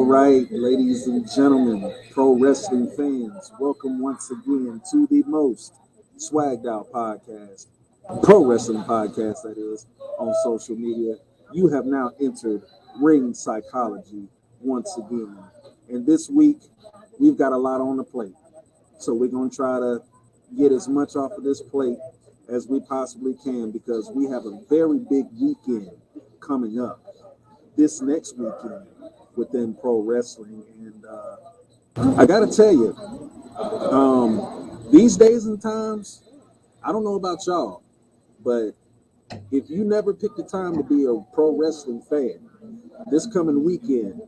right, ladies and gentlemen, pro wrestling fans, welcome once again to the most swagged out podcast, pro wrestling podcast, that is, on social media. You have now entered Ring Psychology once again. And this week, we've got a lot on the plate. So we're going to try to get as much off of this plate as we possibly can because we have a very big weekend coming up this next weekend within pro wrestling. And I got to tell you, these days and times, I don't know about y'all, but if you never picked the time to be a pro wrestling fan, this coming weekend,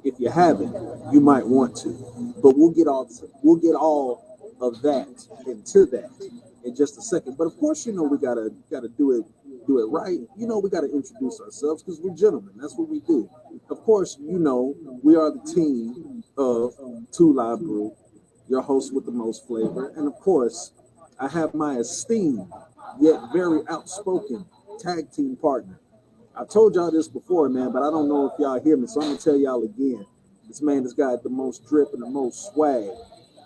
if you haven't, you might want to. But we'll get all of that into that in just a second. But of course, we gotta do it right. We gotta introduce ourselves because we're gentlemen. That's what we do. Of course, we are the team of Two Live Brew, your host with the most flavor, and of course, I have my esteemed yet very outspoken tag team partner. I told y'all this before, man, but I don't know if y'all hear me, so I'm gonna tell y'all again. This man has got the most drip and the most swag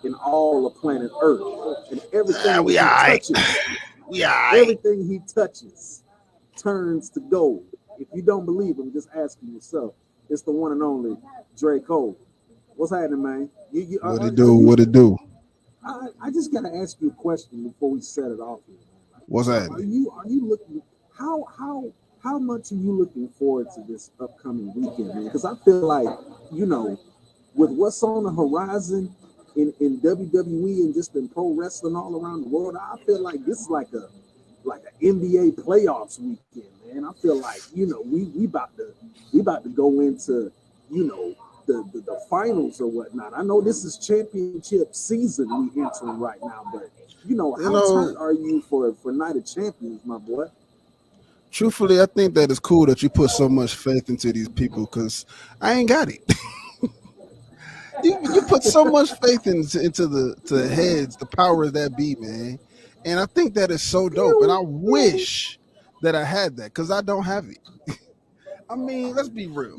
in all of planet Earth, and everything everything he touches turns to gold. If you don't believe him, just ask him yourself. It's the one and only Dre Cole. What's happening, man? What it do? I just gotta ask you a question before we set it off here. What's that? Are you looking how much are you looking forward to this upcoming weekend, man? Because I feel like, with what's on the horizon in WWE and just in pro wrestling all around the world, I feel like this is like an NBA playoffs weekend, man. I feel like, we about to go into, the finals or whatnot. I know this is championship season we entering right now, but how tight are you for Night of Champions, my boy? Truthfully, I think that it's cool that you put so much faith into these people because I ain't got it. you put so much faith into the heads, the powers that be, man. And I think that is so dope. And I wish that I had that because I don't have it. I mean, let's be real.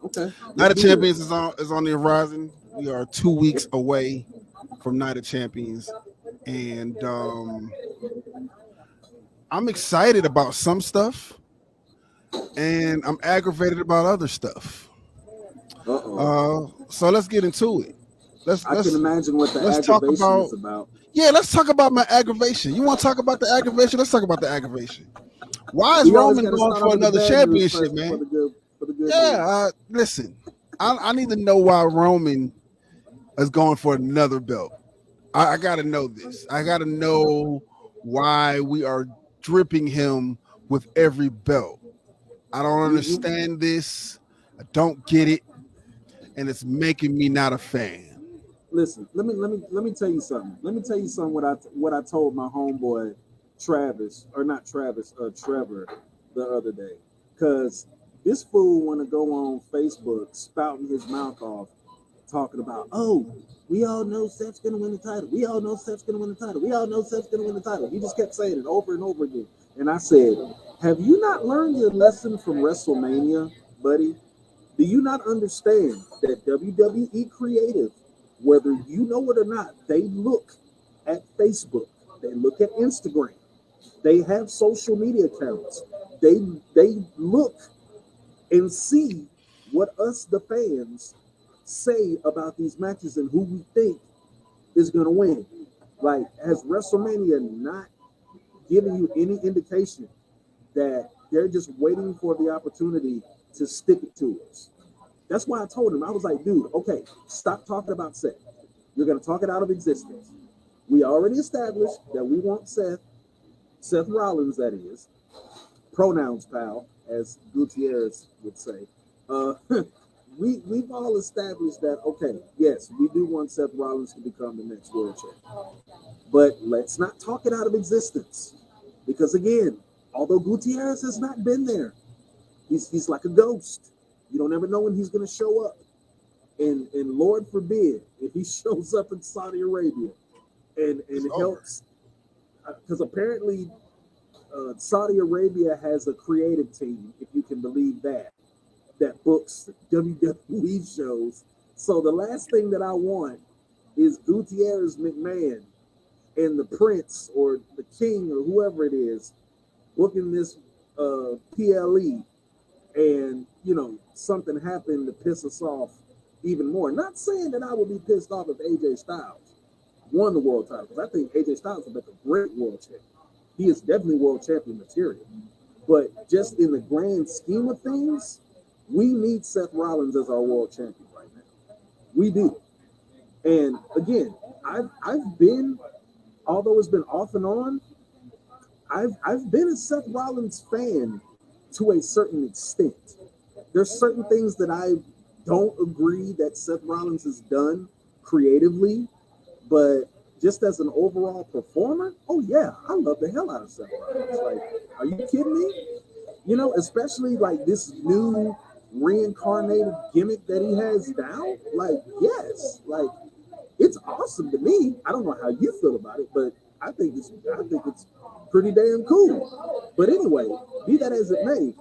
Okay. Night of Champions is on the horizon. We are 2 weeks away from Night of Champions. And I'm excited about some stuff, and I'm aggravated about other stuff. So let's get into it. I can imagine what the aggravation is about. Yeah, let's talk about my aggravation. You want to talk about the aggravation? Let's talk about the aggravation. Why is Roman going for another championship, man? Listen, I need to know why Roman is going for another belt. I got to know this. I got to know why we are dripping him with every belt. I don't understand this. I don't get it, and it's making me not a fan. Listen, let me tell you something. Let me tell you something. What I told my homeboy Trevor the other day, because this fool want to go on Facebook spouting his mouth off, talking about, we all know Seth's gonna win the title. We all know Seth's gonna win the title. We all know Seth's gonna win the title. He just kept saying it over and over again. And I said, have you not learned your lesson from WrestleMania, buddy? Do you not understand that WWE Creative, whether you know it or not, they look at Facebook, they look at Instagram, they have social media accounts, they look and see what us, the fans, say about these matches and who we think is going to win. Like, has WrestleMania not given you any indication that they're just waiting for the opportunity to stick it to us? That's why I told him, I was like, dude, okay, stop talking about Seth. You're going to talk it out of existence. We already established that we want Seth Rollins, that is, pronouns, pal, as Gutierrez would say. We've all established that, okay, yes, we do want Seth Rollins to become the next world champion. But let's not talk it out of existence. Because again, although Gutierrez has not been there, he's like a ghost. You don't ever know when he's going to show up. And Lord forbid, if he shows up in Saudi Arabia and helps, because apparently Saudi Arabia has a creative team, if you can believe that that books WWE shows. So the last thing that I want is Gutierrez McMahon and the Prince or the King or whoever it is booking this PLE, and something happened to piss us off even more. Not saying that I would be pissed off if AJ Styles won the world title, because I think AJ Styles would make a great world champion. He is definitely world champion material. But just in the grand scheme of things, we need Seth Rollins as our world champion right now. We do. And again, I've been, although it's been off and on, I've been a Seth Rollins fan to a certain extent. There's certain things that I don't agree that Seth Rollins has done creatively, but just as an overall performer, oh yeah, I love the hell out of Seth Rollins. Like, are you kidding me? Especially like this new reincarnated gimmick that he has now. Like, yes, like it's awesome to me. I don't know how you feel about it, but I think it's pretty damn cool. But anyway, be that as it may,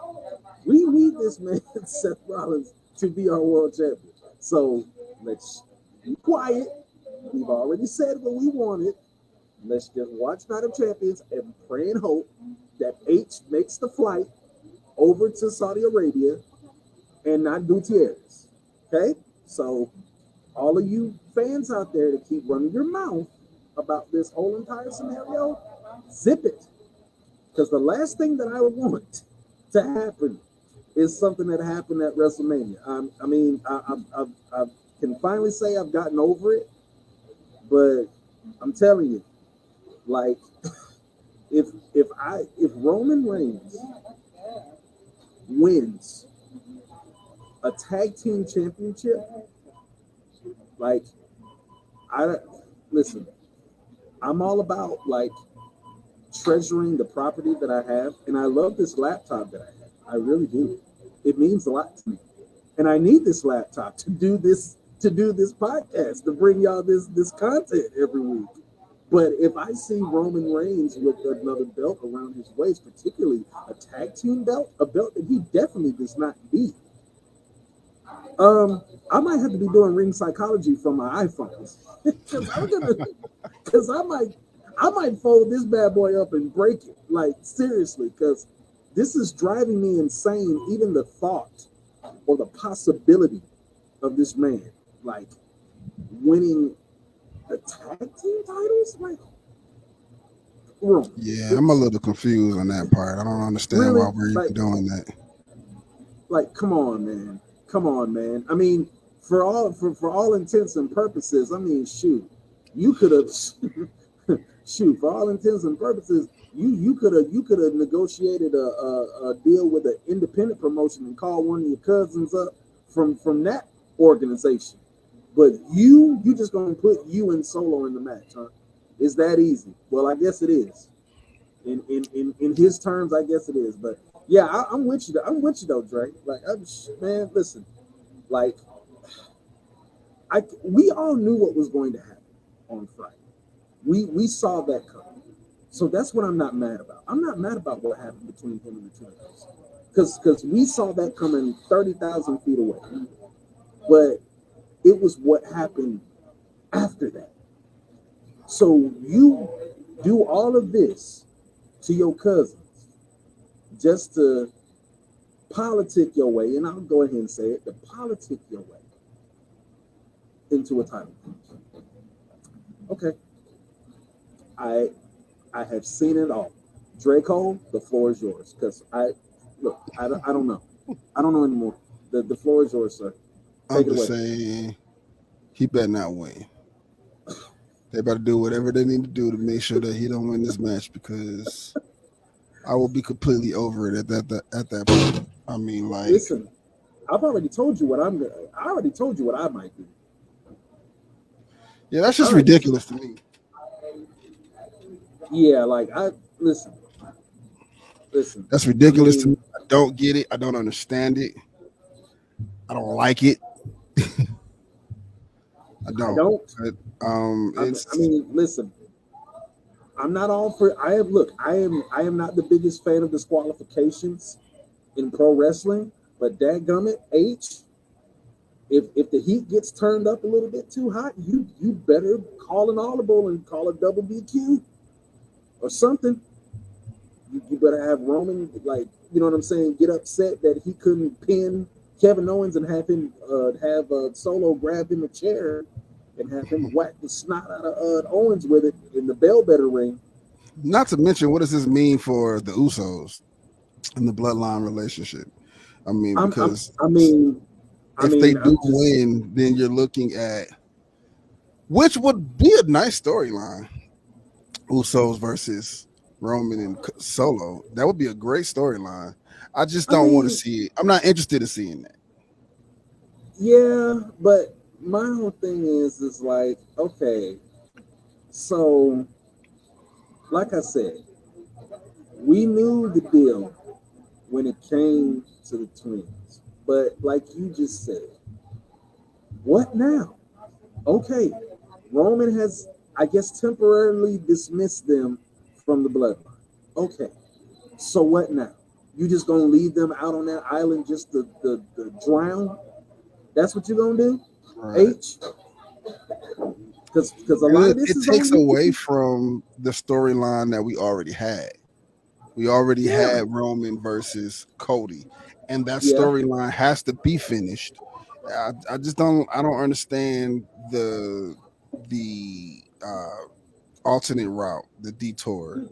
we need this man Seth Rollins to be our world champion. So let's be quiet. We've already said what we wanted. Let's just watch Night of Champions and pray and hope that H makes the flight over to Saudi Arabia and not Gutierrez. Okay? So all of you fans out there that keep running your mouth about this whole entire scenario, zip it. Because the last thing that I want to happen is something that happened at WrestleMania. I can finally say I've gotten over it. But I'm telling you, like, if Roman Reigns wins a tag team championship, like, listen, I'm all about like treasuring the property that I have, and I love this laptop that I have. I really do. It means a lot to me, and I need this laptop to do this podcast, to bring y'all this content every week. But if I see Roman Reigns with another belt around his waist, particularly a tag team belt, a belt that he definitely does not need, I might have to be doing ring psychology from my iPhone. Because I might fold this bad boy up and break it. Like, seriously, because this is driving me insane, even the thought or the possibility of this man like winning the tag team titles. Like, yeah, I'm a little confused on that part. I don't understand really, why we're even doing that. Like, come on, man. I mean, for all intents and purposes, I mean, shoot, you could have for all intents and purposes, you could have negotiated a deal with an independent promotion and called one of your cousins up from that organization. But you just gonna put you and Solo in the match, huh? Is that easy? Well, I guess it is. In his terms, I guess it is. But yeah, I'm with you. I'm with you though, Dre. Like, man, listen. Like, we all knew what was going to happen on Friday. We saw that coming. So that's what I'm not mad about. I'm not mad about what happened between him and the Twins, because we saw that coming 30,000 feet away. But it was what happened after that. So you do all of this to your cousins just to politic your way, and I'll go ahead and say it, to politic your way into a title. Okay. I have seen it all. Draco, the floor is yours. Because I don't know. I don't know anymore. The floor is yours, sir. I'm just saying, he better not win. They better do whatever they need to do to make sure that he don't win this match, because I will be completely over it at that point. I mean, like, listen, I've already told you what I already told you what I might do. Yeah, that's just ridiculous to me. Yeah, like, listen. That's ridiculous to me. I don't get it. I don't understand it. I don't like it. I don't. Listen. I'm not all for. I am not the biggest fan of disqualifications in pro wrestling, But dadgummit, H, if the heat gets turned up a little bit too hot, you better call an audible and call a double BQ or something. You better have Roman, like, you know what I'm saying, get upset that he couldn't pin Kevin Owens and have him have Solo grab him a chair and have him whack the snot out of Owens with it in the bell better ring. Not to mention, what does this mean for the Usos and the bloodline relationship? I mean, because if they do win, then you're looking at, which would be a nice storyline, Usos versus Roman and Solo. That would be a great storyline. I just don't want to see it. I'm not interested in seeing that. Yeah, but my whole thing is like, okay, so like I said, we knew the deal when it came to the twins. But like you just said, what now? Okay, Roman has, I guess, temporarily dismissed them from the bloodline. Okay, so what now? You just gonna leave them out on that island just to drown? That's what you're gonna do? Right. H? Because a lot of this takes away from the storyline that we already had. We already had Roman versus Cody, and that storyline has to be finished. I just don't understand the alternate route, the detour,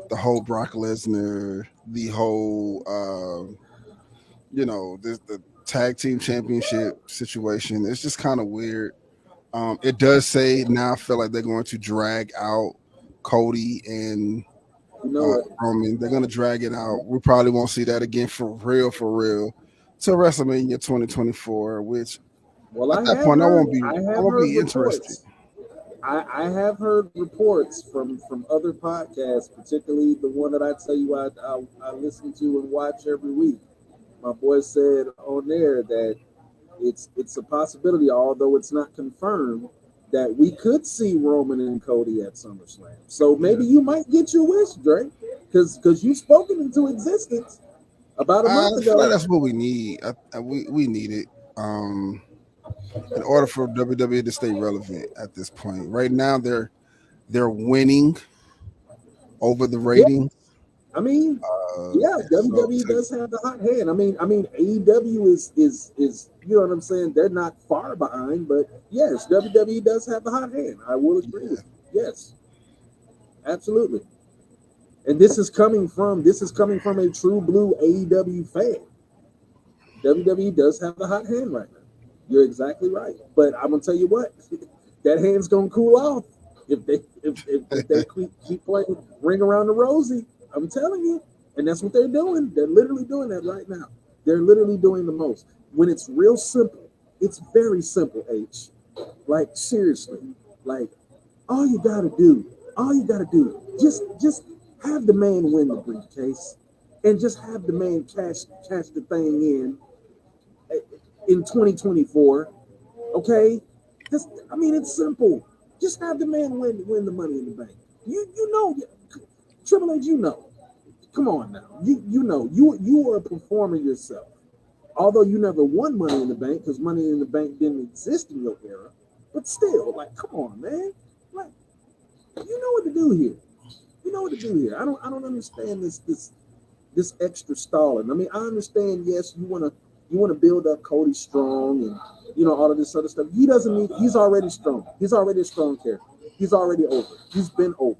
the whole Brock Lesnar, the whole the tag team championship situation. It's just kind of weird. It does say now I feel like they're going to drag out Cody and Roman. They're going to drag it out. We probably won't see that again for real till WrestleMania 2024, which at that point I won't be interested. I have heard reports from other podcasts, particularly the one that I tell you I listen to and watch every week. My boy said on there that it's a possibility, although it's not confirmed, that we could see Roman and Cody at SummerSlam. So maybe you might get your wish, Drake, because you've spoken into existence about a month ago. Like that's what we need. We need it. In order for WWE to stay relevant at this point. Right now, they're winning over the ratings. I mean, WWE does have the hot hand. I mean, AEW is you know what I'm saying? They're not far behind, but yes, WWE does have the hot hand. I will agree with you. Yes, absolutely. And this is coming from a true blue AEW fan. WWE does have the hot hand right now. You're exactly right. But I'm gonna tell you what, that hand's gonna cool off if they keep playing Ring Around the Rosie. I'm telling you. And that's what they're doing. They're literally doing that right now. They're literally doing the most. When it's real simple, it's very simple, H. Like seriously. Like all you gotta do, just have the man win the briefcase and just have the man cash the thing in 2024, okay? It's simple. Just have the man win the Money in the Bank. You know, Triple H, you know. Come on now, you know, you are a performer yourself. Although you never won Money in the Bank because Money in the Bank didn't exist in your era, but still, like, come on, man, like, you know what to do here. You know what to do here. I don't understand this extra stalling. I mean, I understand. Yes, you want to build up Cody strong and, you know, all of this other stuff. He doesn't need, he's already strong. He's already a strong character. He's already over. He's been over.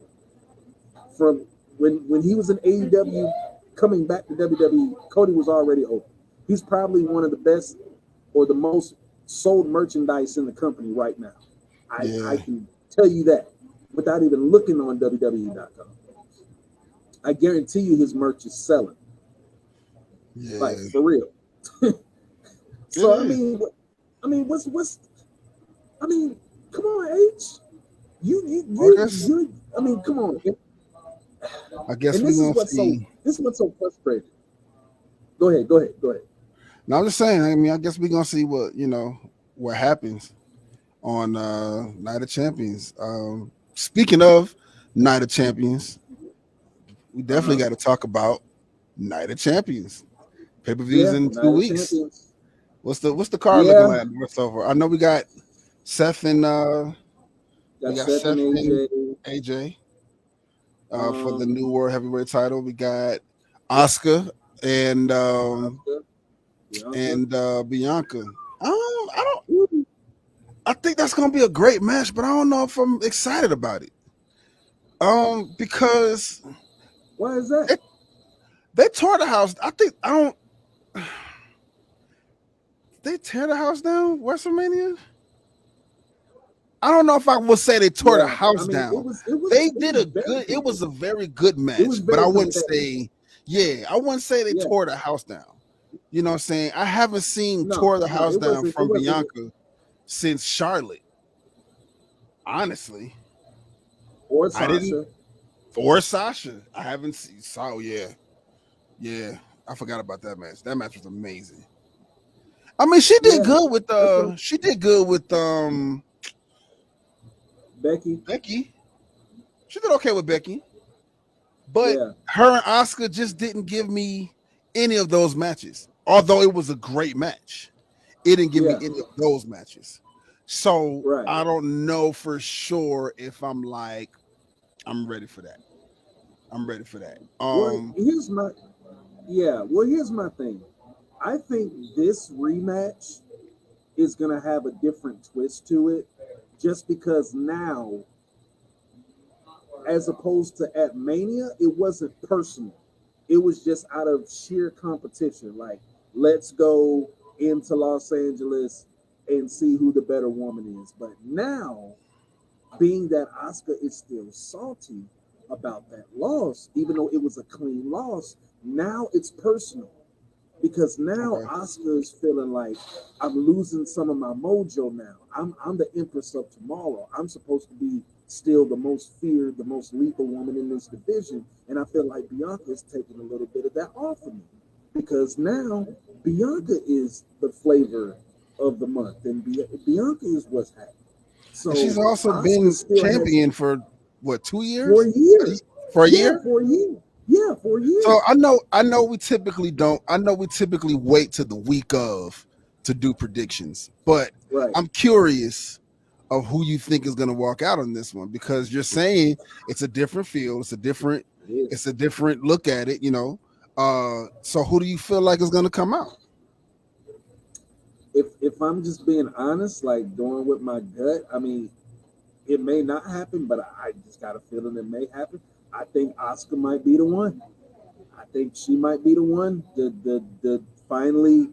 From when he was in AEW, coming back to WWE, Cody was already over. He's probably one of the best or the most sold merchandise in the company right now. I can tell you that without even looking on WWE.com. I guarantee you his merch is selling. Yeah. Like, for real. So come on, H. Come on. I guess we're gonna see. This is what's so frustrating. Go ahead. No, I'm just saying. I guess we're gonna see what happens on Night of Champions. Speaking of Night of Champions, we definitely got to talk about Night of Champions. Pay-per-views Yeah, in Night two of weeks. Champions. What's the card looking Yeah, like so far? I know we got Seth and we got got Seth and Seth and AJ. AJ for the Um, new world heavyweight title. We got Oscar and Asuka, Bianca. Bianca. I don't. Woo. I think that's gonna be a great match, but I don't know if I'm excited about it. Because Why is that? they, they tore the house. I think I don't. They tear the house down, WrestleMania. I don't know if I would say they tore the Yeah, I house mean, down. it was They it did was a very good. It was a competitive. very good It was match, but I very wouldn't competitive. say. Yeah, I wouldn't say they Yeah, tore the house down. You know what I'm saying? I haven't seen no, tore the no, house it down wasn't. It from wasn't. Bianca since Charlotte. Honestly, Or I didn't. Sasha. Or Sasha. I haven't seen. So yeah, yeah. I forgot about that match. That match was amazing. I mean, she did Yeah, good with that's what she did good with Becky. Becky. She did okay with Becky, but Yeah, her and Oscar just didn't give me any of those matches. Although it was a great match, it didn't give me yeah, any of those matches. So right. I don't know for sure if I'm like I'm ready for that. I'm ready for that. Well, here's my yeah. Well, here's my thing. I think this rematch is gonna have a different twist to it, just because now, as opposed to at Mania, it wasn't personal. It was just out of sheer competition. Like, let's go into Los Angeles and see who the better woman is. But now, being that Oscar is still salty about that loss, even though it was a clean loss, now it's personal because now Okay. Oscar is feeling like I'm losing some of my mojo now. I'm the Empress of Tomorrow. I'm supposed to be still the most feared, the most lethal woman in this division, and I feel like Bianca is taking a little bit of that off of me because now Bianca is the flavor of the month, and Bianca is what's happening. And she's So also Oscar been still has champion for what 2 years? 4 years. For a Yeah, year? 4 years. Yeah, four So years. I know we typically don't. I know we typically wait to the week of to do predictions, but Right. I'm curious of who you think is going to walk out on this one because you're saying it's a different feel, It is. it's a different look at it. So who do you feel like is going to come out? If I'm just being honest, like going with my gut, I mean, it may not happen, but I just got a feeling it may happen. I think Oscar might be the one. I think she might be the one to finally,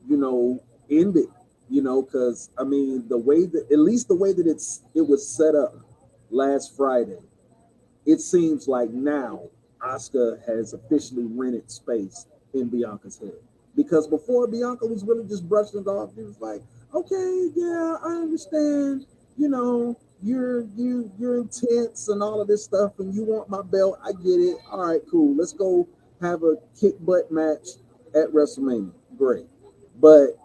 you know, end it. Because I mean, the way that at least the way that it was set up last Friday, it seems like now Oscar has officially rented space in Bianca's head. Because before Bianca was really just brushing it off, she was like, "Okay, yeah, I understand. You're intense and all of this stuff, and you want my belt. I get it. All right, cool. Let's go have a kick butt match at WrestleMania. Great." But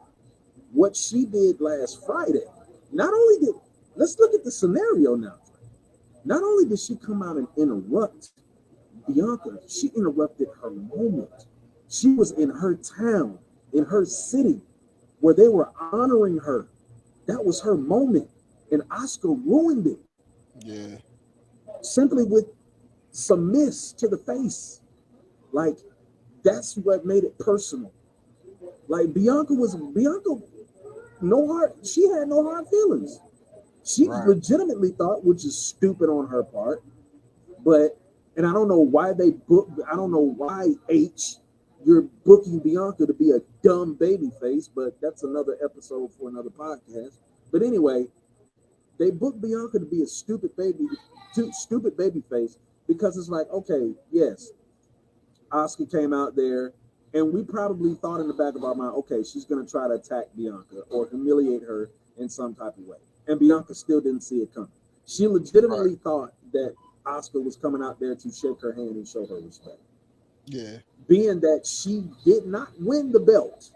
what she did last Friday, not only did let's look at the scenario now. Not only did she come out and interrupt Bianca, she interrupted her moment. She was in her town, in her city, where they were honoring her. That was her moment. And Oscar ruined it Yeah, simply with some miss to the face. Like, that's what made it personal. Like, Bianca, no hard, she had no hard feelings. She right. legitimately thought, which is stupid on her part, but and I don't know why they booked. I don't know why you're booking Bianca to be a dumb baby face, but that's another episode for another podcast. But anyway, they booked Bianca to be a stupid baby face because it's like, okay, yes, Oscar came out there, and we probably thought in the back of our mind, okay, she's gonna try to attack Bianca or humiliate her in some type of way, and Bianca still didn't see it coming. She Right. legitimately thought that Oscar was coming out there to shake her hand and show her respect. Yeah. Being that she did not win the belt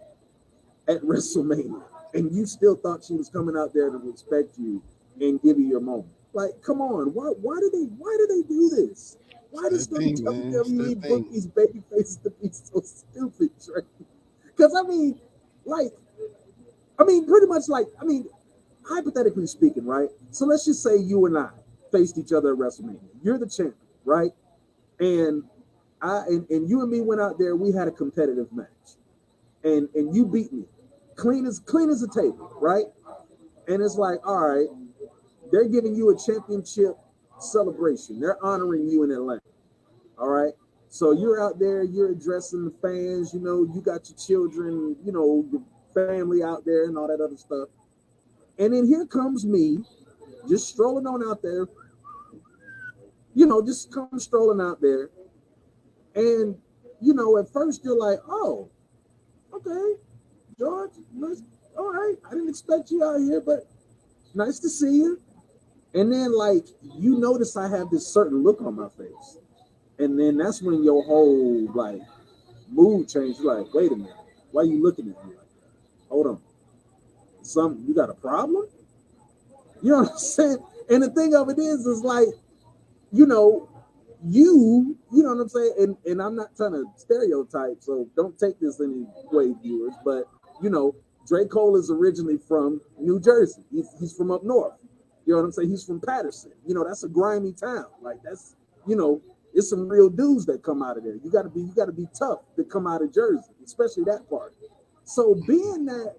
at WrestleMania, and you still thought she was coming out there to respect you and give you your moment. Like, come on, why do they do this? Why It's their does thing, man. It's their WWE book thing. these baby faces to be so stupid, Trey? Because pretty much hypothetically speaking, right? So let's just say you and I faced each other at WrestleMania. You're the champion, right? And and you and me went out there. We had a competitive match, and you beat me, clean as a table, right? And it's like, all right, they're giving you a championship celebration. They're honoring you in Atlanta. All right. So you're out there, you're addressing the fans, you got your children, the family out there and all that other stuff. And then here comes me just strolling on out there, just come strolling out there. And, at first you're like, oh, okay, George, all right. I didn't expect you out here, but nice to see you. And then, you notice I have this certain look on my face. And then that's when your whole, mood changes. You're like, wait a minute. Why are you looking at me like that? Hold on. You got a problem? You know what I'm saying? And the thing of it is you know what I'm saying? And I'm not trying to stereotype, so don't take this any way, viewers. But, Dre Cole is originally from New Jersey. He's from up north. You know what I'm saying? He's from Patterson. That's a grimy town. That's, it's some real dudes that come out of there. You gotta be tough to come out of Jersey, especially that part. So being that,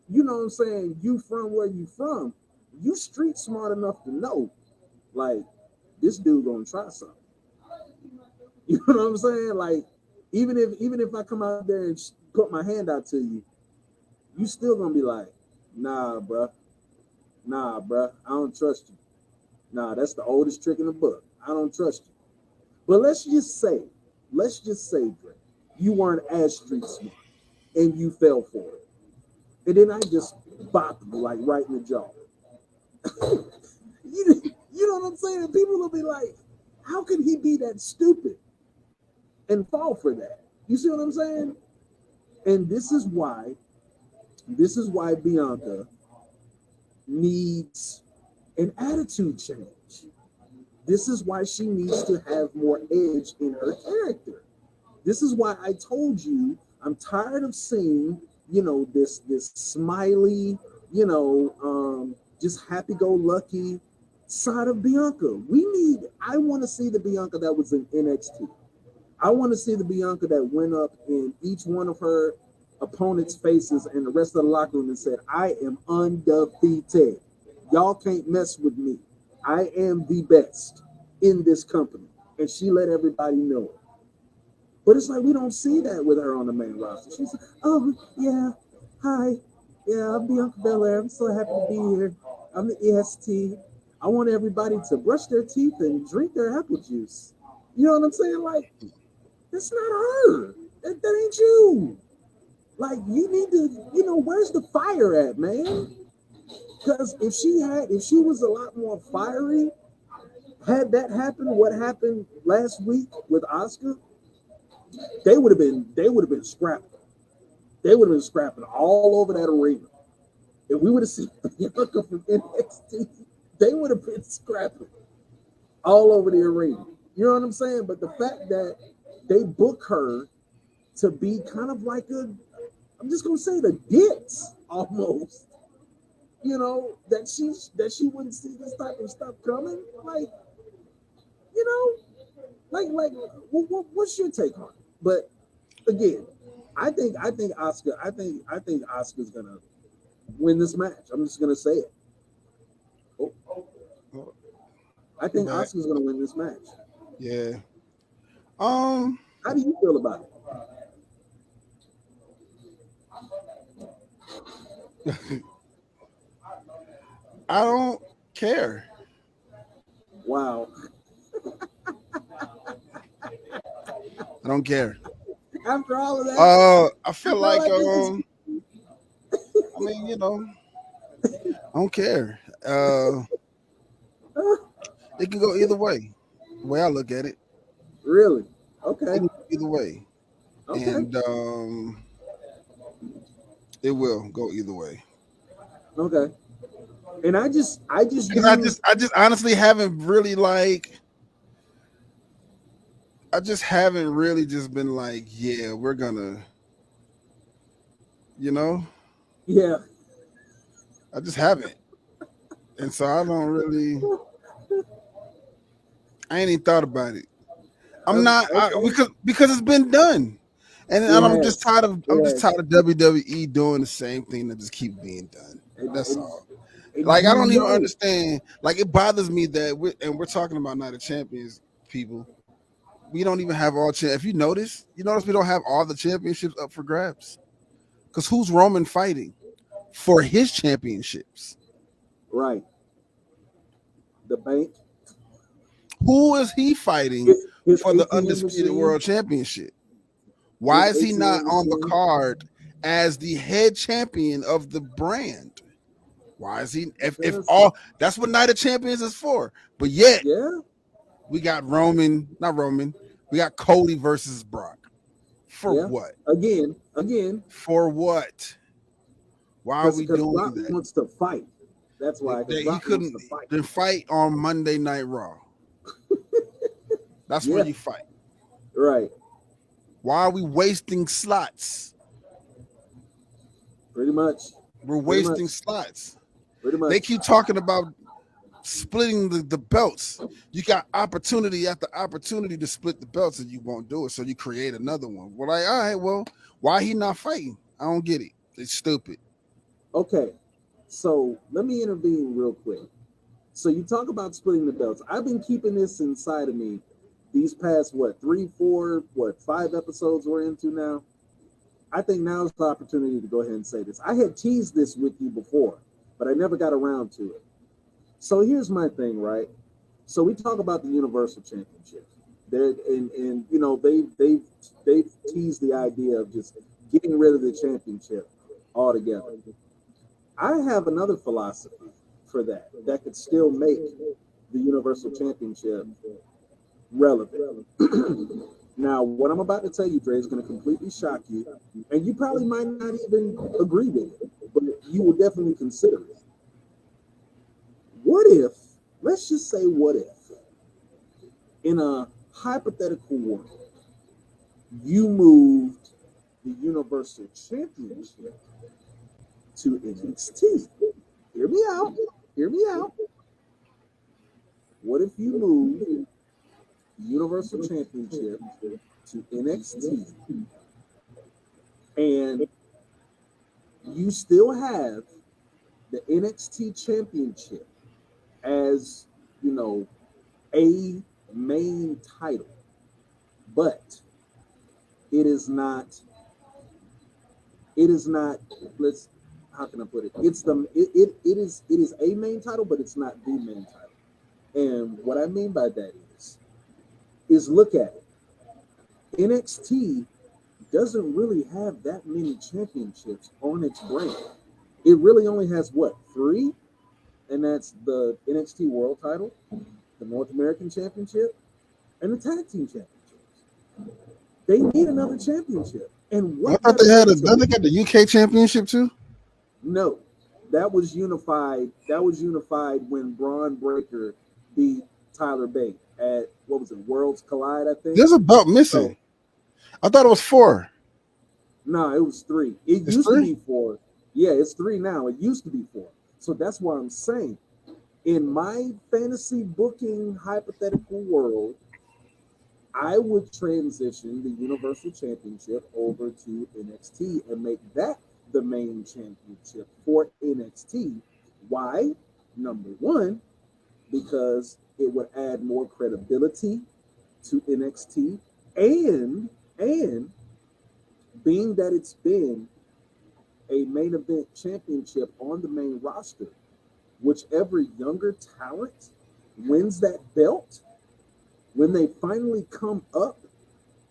you know what I'm saying, you from where you from, you street smart enough to know, this dude gonna try something. You know what I'm saying? Even if I come out there and put my hand out to you, you still gonna be like, nah, bruh, I don't trust you. Nah, that's the oldest trick in the book. I don't trust you. But let's just say, Dre, you weren't as street smart and you fell for it. And then I just bopped you right in the jaw. You know what I'm saying? And people will be like, how can he be that stupid and fall for that? You see what I'm saying? And this is why Bianca needs an attitude change. This is why she needs to have more edge in her character. This is why I told you I'm tired of seeing, this smiley, just happy-go-lucky side of Bianca. I want to see the Bianca that was in NXT. I want to see the Bianca that went up in each one of her opponents' faces and the rest of the locker room and said, I am undefeated. Y'all can't mess with me. I am the best in this company. And she let everybody know it. But it's we don't see that with her on the main roster. She's like, oh, yeah, hi. Yeah, I'm Bianca Belair. I'm so happy to be here. I'm the EST. I want everybody to brush their teeth and drink their apple juice. You know what I'm saying? That's not her. That ain't you. You need to, where's the fire at, man? Because if she was a lot more fiery, had that happened, what happened last week with Asuka, they would have been scrapping. They would have been scrapping all over that arena. If we would have seen Bianca from NXT, they would have been scrapping all over the arena. You know what I'm saying? But the fact that they book her to be kind of I'm just gonna say the ditz almost. That she wouldn't see this type of stuff coming. What's your take on it? But again, I think Asuka's gonna win this match. I'm just gonna say it. I think Asuka's gonna win this match. Yeah. How do you feel about it? I don't care. Wow. I don't care. After all of that, I feel I don't care. It can go either way. The way I look at it. Really? Okay. Either way. Okay. And it will go either way. Okay. And I just honestly haven't really I just haven't really just been yeah, we're gonna You know, Yeah. I just haven't, and so I don't really. I ain't even thought about it. I'm not Okay. because it's been done, and It I'm just has. tired of It has. WWE doing the same thing that just keep being done. And, That's and, all. and Like I you don't even know, understand. Like it bothers me that we're talking about Night of Champions, people. We don't even have all. If you notice we don't have all the championships up for grabs. Because who's Roman fighting for his championships? right, the bank, Who is he fighting his for the ATM undisputed machine, world championship? his Why is he not ATM on the machine. card as the head champion of the brand? Why is he? If Because, all that's what Night of Champions is for, but yet yeah, we got not Roman, we got Cody versus Brock. For yeah. what? Again, For what? Why are we because doing Brock that? wants to fight. That's why, because He Brock wants couldn't to fight. then fight on Monday Night Raw. That's where Yeah, you fight. right. Why are we wasting slots? Pretty much. We're Pretty much. wasting slots. Pretty They much. keep talking about splitting the belts. You got opportunity after opportunity to split the belts and you won't do it. So you create another one. We're like, all right, well, why he not fighting? I don't get it. It's stupid. Okay. So let me intervene real quick. So you talk about splitting the belts. I've been keeping this inside of me these past what 5 episodes we're into now. I think now is the opportunity to go ahead and say this. I had teased this with you before, but I never got around to it. So here's my thing, right? So we talk about the Universal Championship. There and you know they've teased the idea of just getting rid of the championship altogether. I have another philosophy for that could still make the Universal Championship relevant. Now, what I'm about to tell you, Dre, is going to completely shock you, and you probably might not even agree with it, but you will definitely consider it. What if, let's just say, what if, in a hypothetical world, you moved the Universal Championship to NXT? Hear me out. Hear me out. What if you moved the Universal Championship to NXT and you still have the NXT Championship as, you know, a main title, but it is not, it is not, let's, how can I put it? It is a main title, but it's not the main title. And what I mean by that is look at it. NXT doesn't really have that many championships on its brand. It really only has what, three? And that's the NXT World Title, the North American Championship, and the Tag Team Championships. They need another championship. And I what thought better they way had to don't they got the UK championship too? no? That was unified. That was unified when Braun Breaker beat Tyler Bate at what was it, Worlds Collide, I think. There's a belt So missing. I thought it was 4. no, it was three. It It's used to 3? be four. Yeah, it's three now. It used to be four. So that's what I'm saying. In my fantasy booking hypothetical world, I would transition the Universal Championship over to NXT and make that the main championship for NXT. Why? Number one, because it would add more credibility to NXT, and being that it's been a main event championship on the main roster, whichever younger talent wins that belt, when they finally come up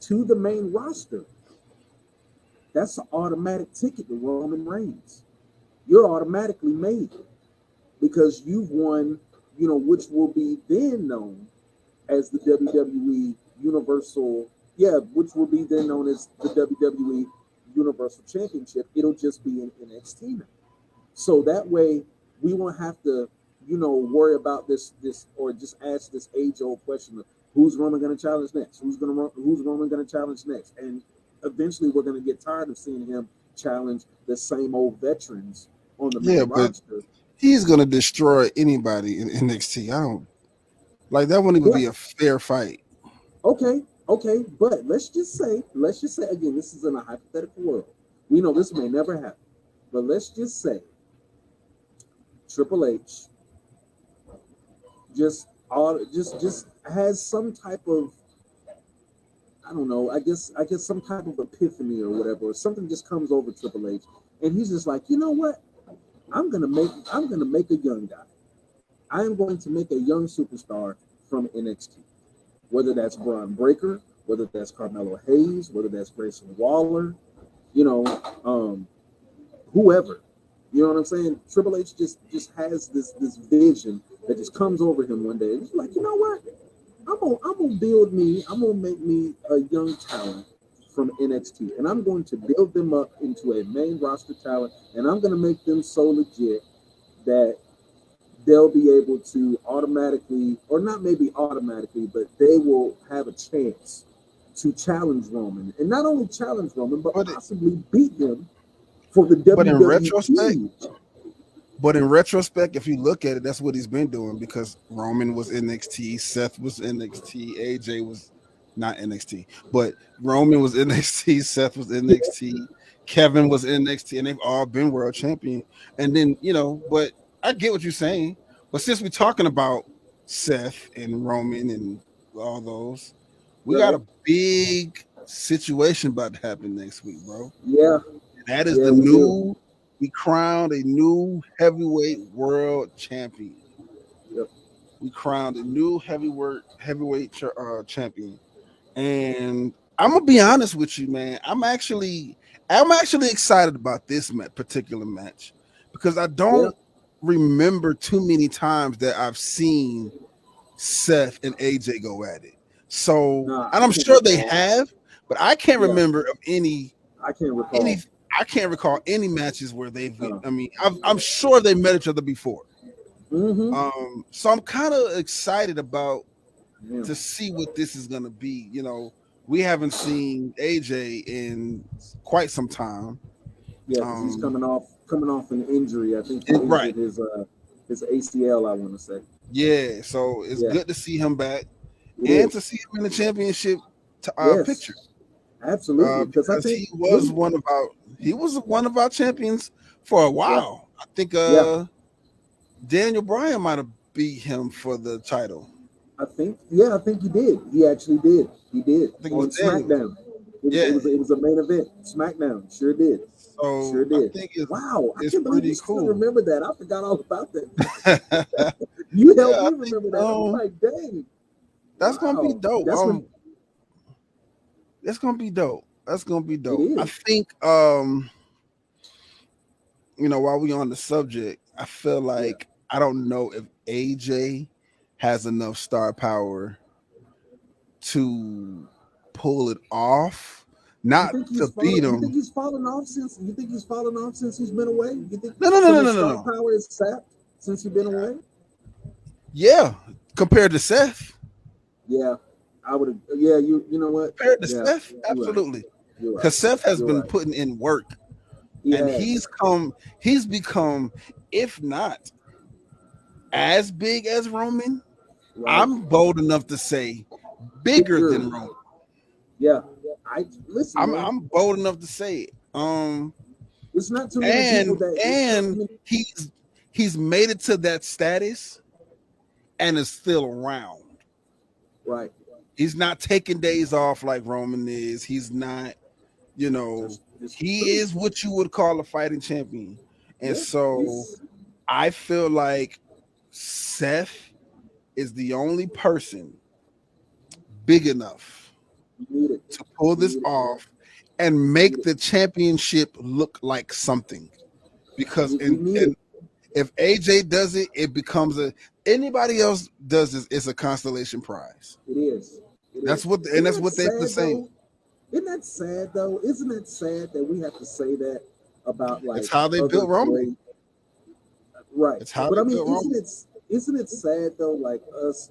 to the main roster, that's an automatic ticket to Roman Reigns. You're automatically made because you've won, you know, which will be then known as the WWE Universal, yeah, which will be then known as the WWE Universal Championship. It'll just be in NXT now. So that way we won't have to, you know, worry about this or just ask this age-old question of who's Roman going to challenge next? Who's Roman going to challenge next? And eventually we're going to get tired of seeing him challenge the same old veterans on the Yeah, main but roster. he's gonna destroy anybody in NXT. I don't like that. Wouldn't even Yeah, be a fair fight. okay, but let's just say again, this is in a hypothetical world. We know this may never happen, but let's just say Triple H just has some type of, I don't know, I guess some type of epiphany or whatever, or something just comes over Triple H, and he's just like, you know what? I'm gonna make a young guy. I am going to make a young superstar from NXT. Whether that's Braun Breaker, whether that's Carmelo Hayes, whether that's Grayson Waller, you know, whoever. You know what I'm saying? Triple H just has this vision that just comes over him one day. And he's like, you know what? I'm gonna make me a young talent from NXT, and I'm going to build them up into a main roster talent, and I'm gonna make them so legit that they'll be able to automatically, or not maybe automatically, but they will have a chance to challenge Roman, and not only challenge Roman, but But possibly beat him for the but in retrospect, WWE. if you look at it, that's what he's been doing because Roman was NXT, Seth was NXT, AJ was not NXT, but Roman was NXT, Seth was NXT, Kevin was NXT, and they've all been world champion. And then, but I get what you're saying. But since we're talking about Seth and Roman and all those, we got Right? a big situation about to happen next week, bro. Yeah, That is yeah, the we do. new, we crowned a new heavyweight world champion. Yep. We crowned a new heavyweight champion. And I'm gonna be honest with you, man. I'm actually excited about this particular match because I Yeah. don't remember too many times that I've seen Seth and AJ go at it. So, Nah, and I'm sure they have, but I can't Yeah, remember of any I can't any recall. I can't recall any matches where they've. No. I mean, I'm sure they met each other before. Mm-hmm. So I'm kind of excited about Yeah. to see what this is gonna be. We haven't seen AJ in quite some time. Yeah, because he's coming off an injury. I think he Right. injured his ACL, I want to say. Yeah. So it's Yeah, good to see him back it and to is. see him in the championship picture. Yes, absolutely. Because I Because think he was one of our champions for a yeah, while. I think yeah, Daniel Bryan might have beat him for the title. I think he did. He actually did. He did I think it was on Daniel. SmackDown. It was it Yeah. was it was a main event. SmackDown sure did. Sure So I did. think Wow, I it's can't believe you pretty still cool. remember that. I forgot all about that. Yeah, You helped I me think remember that. I was like, dang, that's gonna be wow. dope. That's when That's gonna be dope. That's gonna be it dope. I is. think while we on the subject, I feel Yeah. like I don't know if AJ has enough star power to pull it off, not to beat You think him. he's fallen off since he's been away? You think No, no, no, some no, of no, his no, star no. power is sapped since he's been away? Yeah, compared to Seth. Yeah, I would. Yeah, you know what? Compared to Yeah, Seth, you're right. absolutely. You're right. Because Seth has You're been right. putting in work, He and has. he's become, if not as big as Roman, Right. I'm bold enough to say bigger Bigger. than Roman. Yeah. I listen, I'm man. I'm bold enough to say it. It's not too many people And that. I and mean, he's made it to that status and is still around. right. He's not taking days off like Roman is. He's not, Just he true. is what you would call a fighting champion. And Yeah. so He's I feel like Seth is the only person big enough needed. to pull You this need it, man. off and We need make it. the championship look like something. Because We need it. if AJ does it, it becomes anybody else does this, it's a constellation prize. It is. It That's is. what and Isn't that's that what they've been sad saying. though? Isn't that sad though? Isn't it sad that we have to say that about It's like how they other built Roman. great, right? It's how But they I mean, built Roman. isn't it sad though? Like us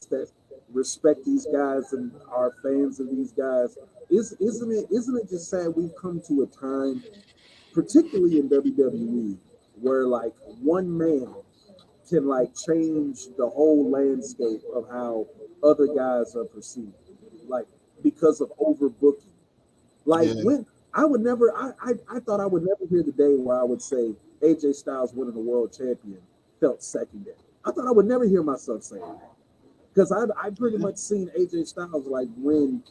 that respect these guys and are fans of these guys. Isn't it just sad we've come to a time, particularly in WWE, where like one man can like change the whole landscape of how other guys are perceived, like because of overbooking. Like Yeah. when I would never, I thought I would never hear the day where I would say AJ Styles winning the world champion felt secondary. I thought I would never hear myself saying that because I pretty much seen AJ Styles like win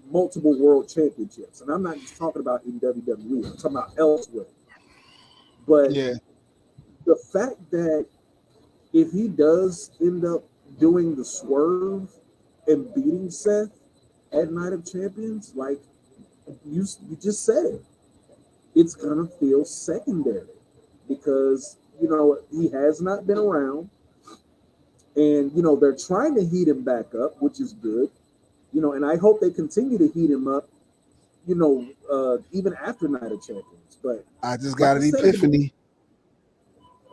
multiple world championships, and I'm not just talking about in WWE. I'm talking about elsewhere. But Yeah. the fact that if he does end up doing the swerve and beating Seth at Night of Champions, like you just said it, it's gonna feel secondary because he has not been around, and they're trying to heat him back up, which is good. And I hope they continue to heat him up. Even after Night of Champions. But I just like got I an said, epiphany.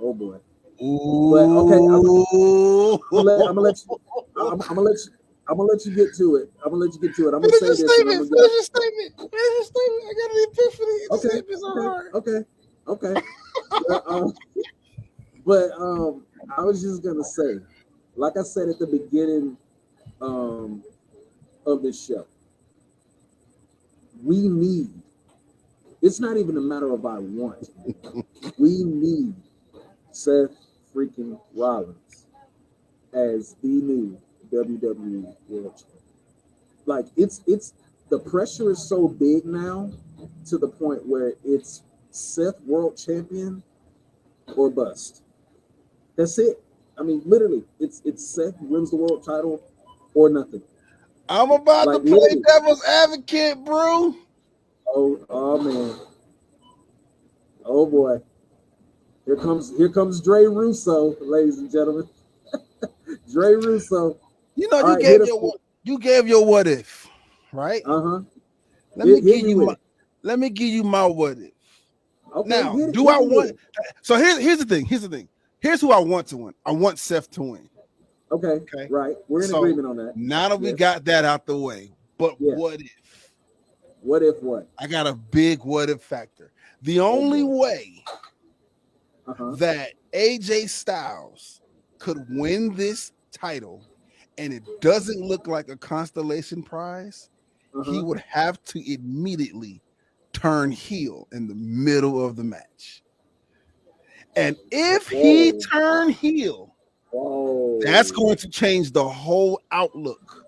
oh boy. Ooh. But okay, I'm gonna let you get to it. I'm gonna Finish say your this, and I'm statement. gonna go. Finish your statement. I got an epiphany. It's Okay, so hard. okay. But I was just gonna say, like I said at the beginning of this show, we need. It's not even a matter of I want. We need Seth freaking Rollins as the new WWE World Champion. Like it's the pressure is so big now to the point where it's Seth World Champion or bust. That's it. I mean, literally, it's Seth wins the world title or nothing. I'm about Like to play literally. devil's advocate, bro. Oh man. Oh boy. Here comes Dre Russo, ladies and gentlemen. Dre Russo. You know, All right, hit us. you gave your what if, right? Uh-huh. Let me give you my what if. Okay, Now, do I want? So here's the thing. Here's who I want to win. I want Seth to win. Okay. Right. We're in agreement on that. Now that we got that out the way, but what if? What if what? I got a big what if factor. The only way that AJ Styles could win this title and it doesn't look like a constellation prize, he would have to immediately turn heel in the middle of the match. And if he turned heel, that's going to change the whole outlook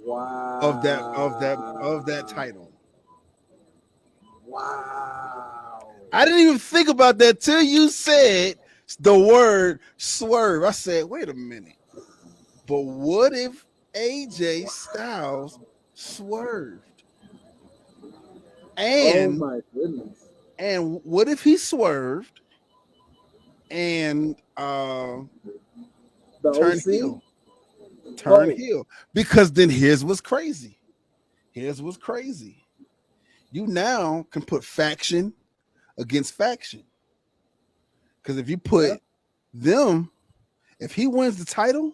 of that title. Wow. I didn't even think about that till you said the word swerve. I said, wait a minute. But what if AJ Styles swerved? And, oh my goodness. And what if he swerved and turned heel? Turn heel. Because then here's what's crazy. You now can put faction against faction. Because if you put them, if he wins the title,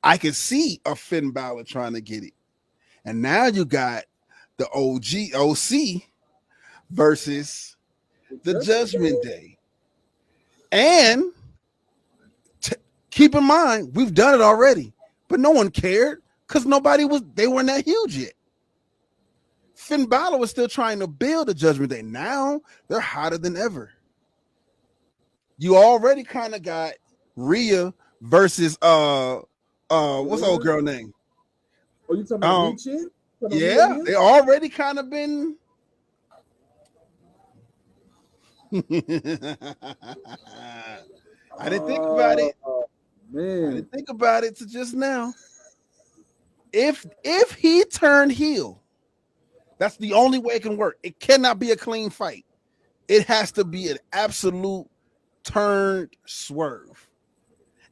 I can see a Finn Balor trying to get it. And now you got the OC versus the Judgment Day. And keep in mind, we've done it already, but no one cared because they weren't that huge yet. Finn Balor was still trying to build a Judgment Day. Now they're hotter than ever. You already kind of got Rhea versus what's the old girl name? Oh, you talking about Chin? Yeah, they already kind of been. I didn't think about it. Man. I didn't think about it to just now. If he turned heel, that's the only way it can work. It cannot be a clean fight. It has to be an absolute turned swerve.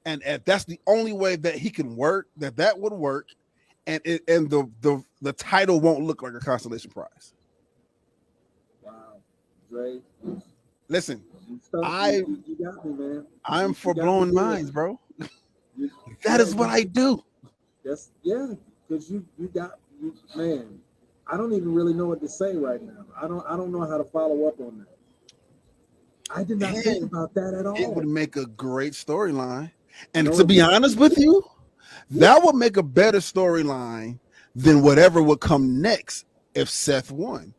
And if that's the only way that he can work, that would work, and the title won't look like a consolation prize. Wow, Dre. Listen, you got me, man. I'm for blowing minds, bro. That is what I do. That's because you got you man. I don't even really know what to say right now. I don't know how to follow up on that. I did not think And about that at it would all. make a great storyline. And No, to it be would. honest with you, that would make a better storyline than whatever would come next if Seth won.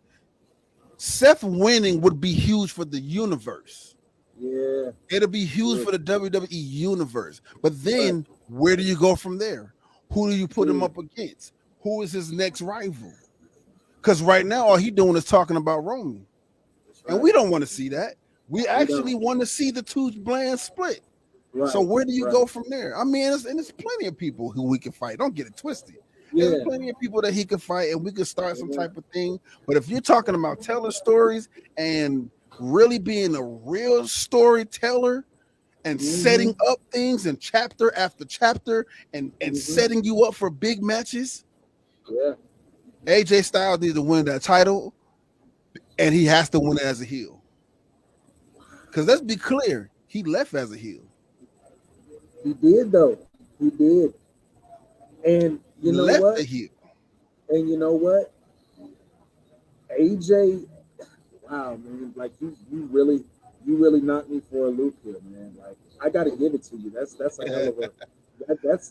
Seth winning would be huge for the universe. Yeah, It'll be huge true, for the WWE universe. But right, then where do you go from there? Who do you put him true. up against? Who is his next rival? Because right now all he doing is talking about Roman. That's And right. we don't want to see that. We We don't. actually want to see the two brands split. So Right, where do you right. go from there? I mean, there's plenty of people who we can fight. Don't get it twisted. There's Yeah, plenty of people that he could fight, and we could start some yeah. type of thing. But if you're talking about telling stories and really being a real storyteller and Mm-hmm. setting up things and chapter after chapter and Mm-hmm. setting you up for big matches, Yeah. AJ Styles needs to win that title, and he has to win it as a heel. Because let's be clear, he left as a heel. He did though. He did. And He you know left what? the heel. And you know what? AJ, wow, man, like you really knocked me for a loop here, man. Like I got to give it to you. That's a hell of a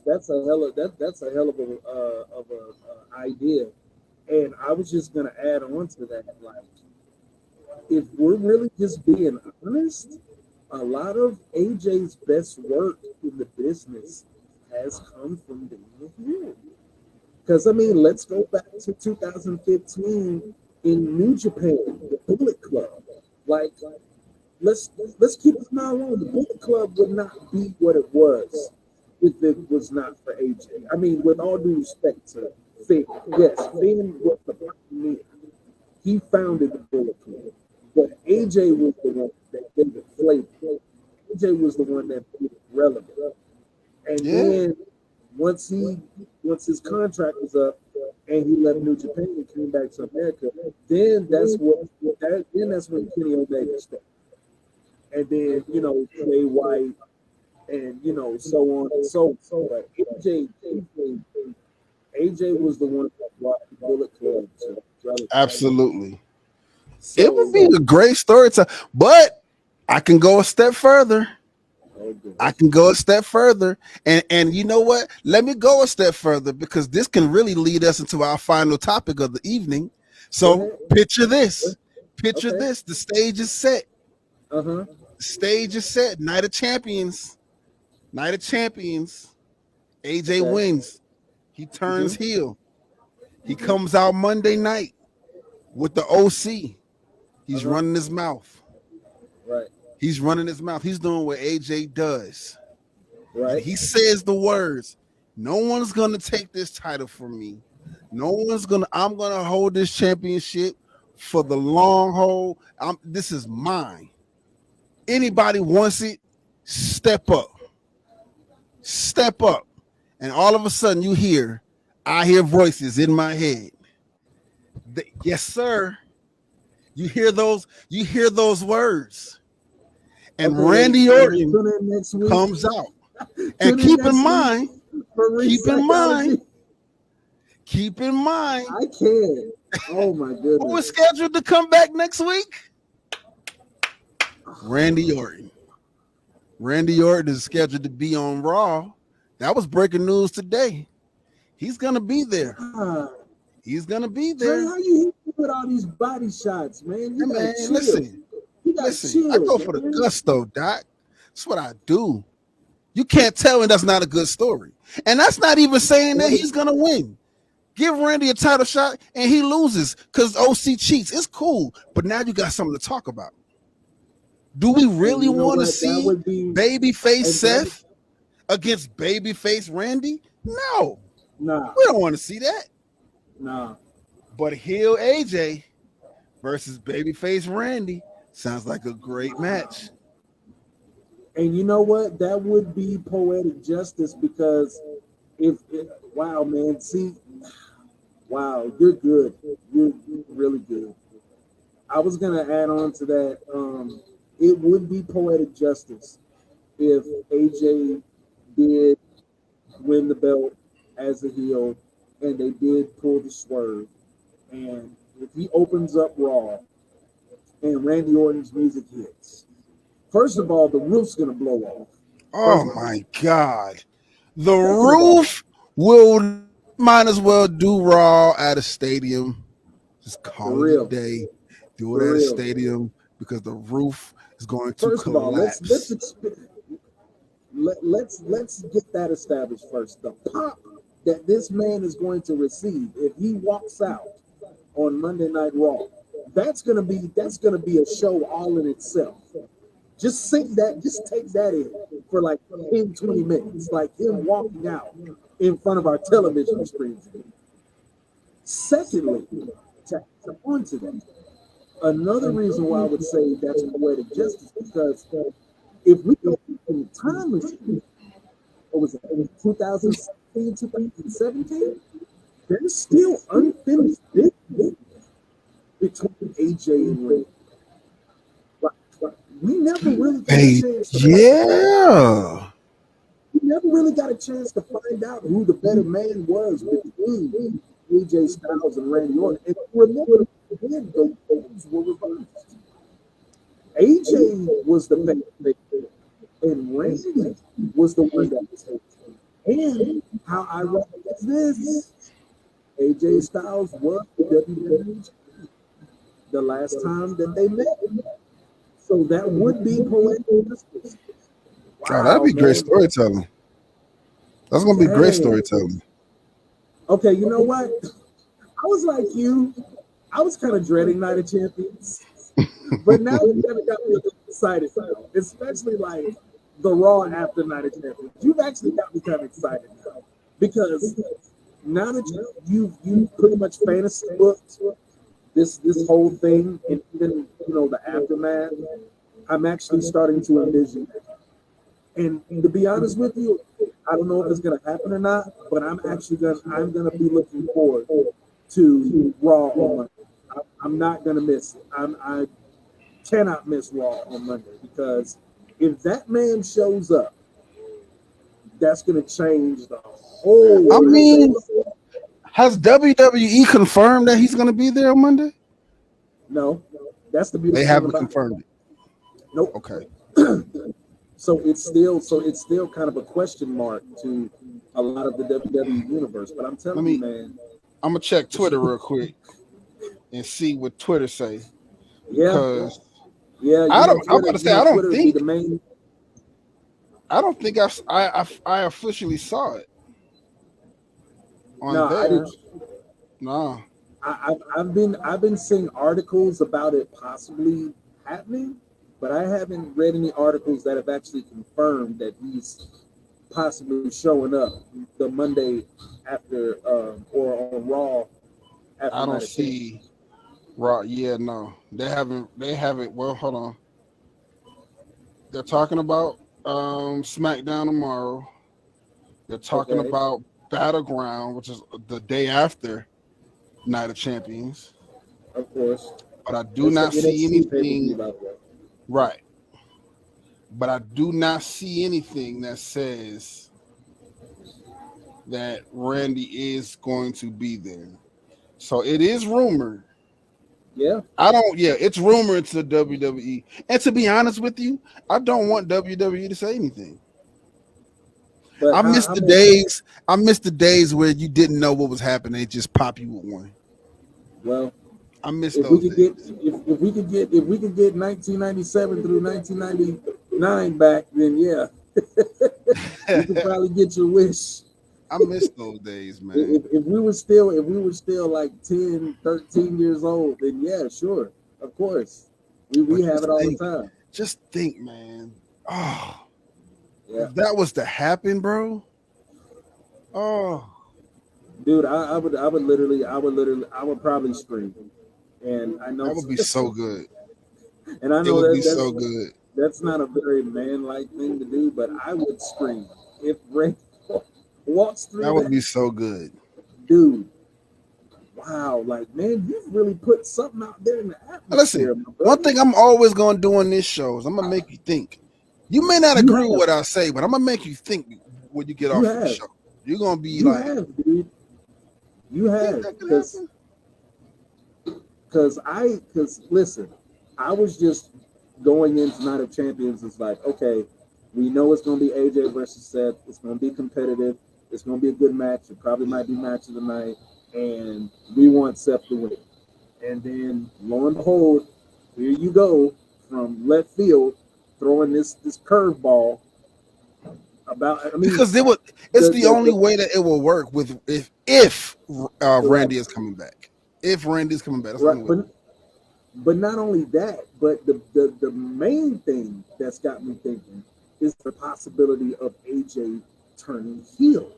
that's a hell of that's a hell of a idea. And I was just gonna add on to that, like if we're really just being honest, a lot of AJ's best work in the business has come from being a heel. Because I mean, let's go back to 2015 in New Japan, the Bullet Club. Like, let's keep in mind on the Bullet Club would not be what it was if it was not for AJ. I mean, with all due respect to Finn, yes, Finn was the pioneer. He founded the Bullet Club, but AJ was the one that gave it flavor. AJ was the one that made it relevant. And Yeah. then once he once his contract was up and he left New Japan and came back to America, then that's when Kenny Omega started. And then, Jay White and so on and so forth. But AJ was the one that brought the Bullet Club to relevance. Absolutely. It would So be a great story to, but I can go a step further. oh good. I can go a step further. And you know what? Let me go a step further because this can really lead us into our final topic of the evening. Go So ahead. picture this. Picture Okay. this. The stage is set. Uh-huh. The stage is set. Night of Champions. Night of Champions. AJ Okay. wins. He turns Mm-hmm. heel. He Mm-hmm. comes out Monday night with the OC. He's Uh-huh. running his mouth. Right. He's running his mouth. He's doing what AJ does. And Right. he says the words, no one's going to take this title from me. I'm going to hold this championship for the long haul. This is mine. Anybody wants it, step up. Step up. And all of a sudden I hear voices in my head. Yes, sir. You hear those words. And Okay, Randy ladies, Orton tune in next week. comes out. And Tune in next week for Reach keep in mind, Psychology. I can't. Oh my who is goodness. scheduled to come back next week? Randy Orton. Randy Orton is scheduled to be on Raw. That was breaking news today. He's gonna be there. God. He's gonna be Dre, there. how you hit me with all these body shots, man? You Hey, gotta man, chill. listen. You gotta Listen, I chill, go for the man. gusto, Doc. That's what I do. You can't tell me that's not a good story. And that's not even saying that he's gonna win. Give Randy a title shot and he loses because OC cheats. It's cool, but now you got something to talk about. Do we really You know want to what? That see would be babyface and that Seth against babyface Randy? No, nah, we don't want to see that. nah. But heel AJ versus babyface Randy sounds like a great match. And you know what? That would be poetic justice because wow, man, see, wow, you're good. You're really good. I was gonna add on to that. It would be poetic justice if AJ did win the belt as a heel, and they did pull the swerve. And if he opens up Raw and Randy Orton's music hits, first of all, the roof's gonna blow off. Oh my God. The roof will might as well do Raw at a stadium. Just call it a day. Do it at a stadium because the roof is going to collapse. First of all, let's get that established first. The pop that this man is going to receive if he walks out on Monday Night Raw, that's gonna be a show all in itself. Just take that in for like 10, 20 minutes, like him walking out in front of our television screens. Secondly, to onto that, another reason why I would say that's poetic justice, because if we go in the time machine, what was it, 2016, 2017, there's still unfinished business between AJ and Ray. We never really got a chance to we never really got a chance to find out who the better man was between AJ Styles and Randy Orton. And remember, then those roles were reversed. AJ was the better, and Randy was the one that was taken. And how ironic is this? AJ Styles was the WWE champion the last time that they met. So that would be poetic justice. Wow, that'd be great storytelling. That's gonna be great storytelling. Okay, you know what? I was like you. I was kind of dreading Night of Champions, but now you kind of got me a little excited, especially like the Raw after Night of Champions. You've actually got me kind of excited now because now that you pretty much fantasy booked this whole thing, and even the aftermath, I'm actually starting to envision it. And to be honest with you, I don't know if it's gonna happen or not, but I'm gonna be looking forward to Raw on Monday. I'm not gonna miss it. I cannot miss Raw on Monday, because if that man shows up, that's gonna change the whole. I mean, has WWE confirmed that he's gonna be there on Monday? No, that's the beautiful. They haven't confirmed it. Nope. Okay. So it's still kind of a question mark to a lot of the WWE universe. But I'm telling you, man, I'm gonna check Twitter real quick and see what Twitter say. Yeah. I'm about to say I don't think I officially saw it on there. No. I've been seeing articles about it possibly happening, but I haven't read any articles that have actually confirmed that he's possibly showing up the Monday after or on Raw. I don't see Raw. Yeah, no, they haven't. Well, hold on. They're talking about SmackDown tomorrow. They're talking about Battleground, which is the day after Night of Champions. Of course. But I do not see anything. Right. But I do not see anything that says that Randy is going to be there. So it is rumored. Yeah. It's rumored to WWE. And to be honest with you, I don't want WWE to say anything. But I miss the days where you didn't know what was happening. They just pop you with one. Well, I miss if those days. If we could get 1997 through 1999 back, then yeah. You could probably get your wish. I miss those days, man. If we were still like 10, 13 years old, then yeah, sure. Of course. We have it all the time. Just think, man. Oh. Yeah. If that was to happen, bro. Oh. Dude, I would probably scream. And I know that would be so good. And I know it would be so good. That's not a very man-like thing to do, but I would scream if Ray walks through. That would be so good, dude. Wow, like, man, you've really put something out there in the atmosphere. Listen, one thing I'm always going to do on this show is I'm going to make you think. You may not agree with what I say, but I'm going to make you think when you get off the show. You're gonna be You like, have, dude. You think have, that could happen? because listen, I was just going into Night of Champions. It's like, okay, we know it's gonna be AJ versus Seth. It's gonna be competitive. It's gonna be a good match. It probably might be match of the night, and we want Seth to win. And then lo and behold, here you go from left field, throwing this curveball about. I mean, Because it's the only the way that it will work with if correct, Randy is coming back. If Randy is coming back, that's the right, only way. but not only that, but the main thing that's got me thinking is the possibility of AJ turning heel.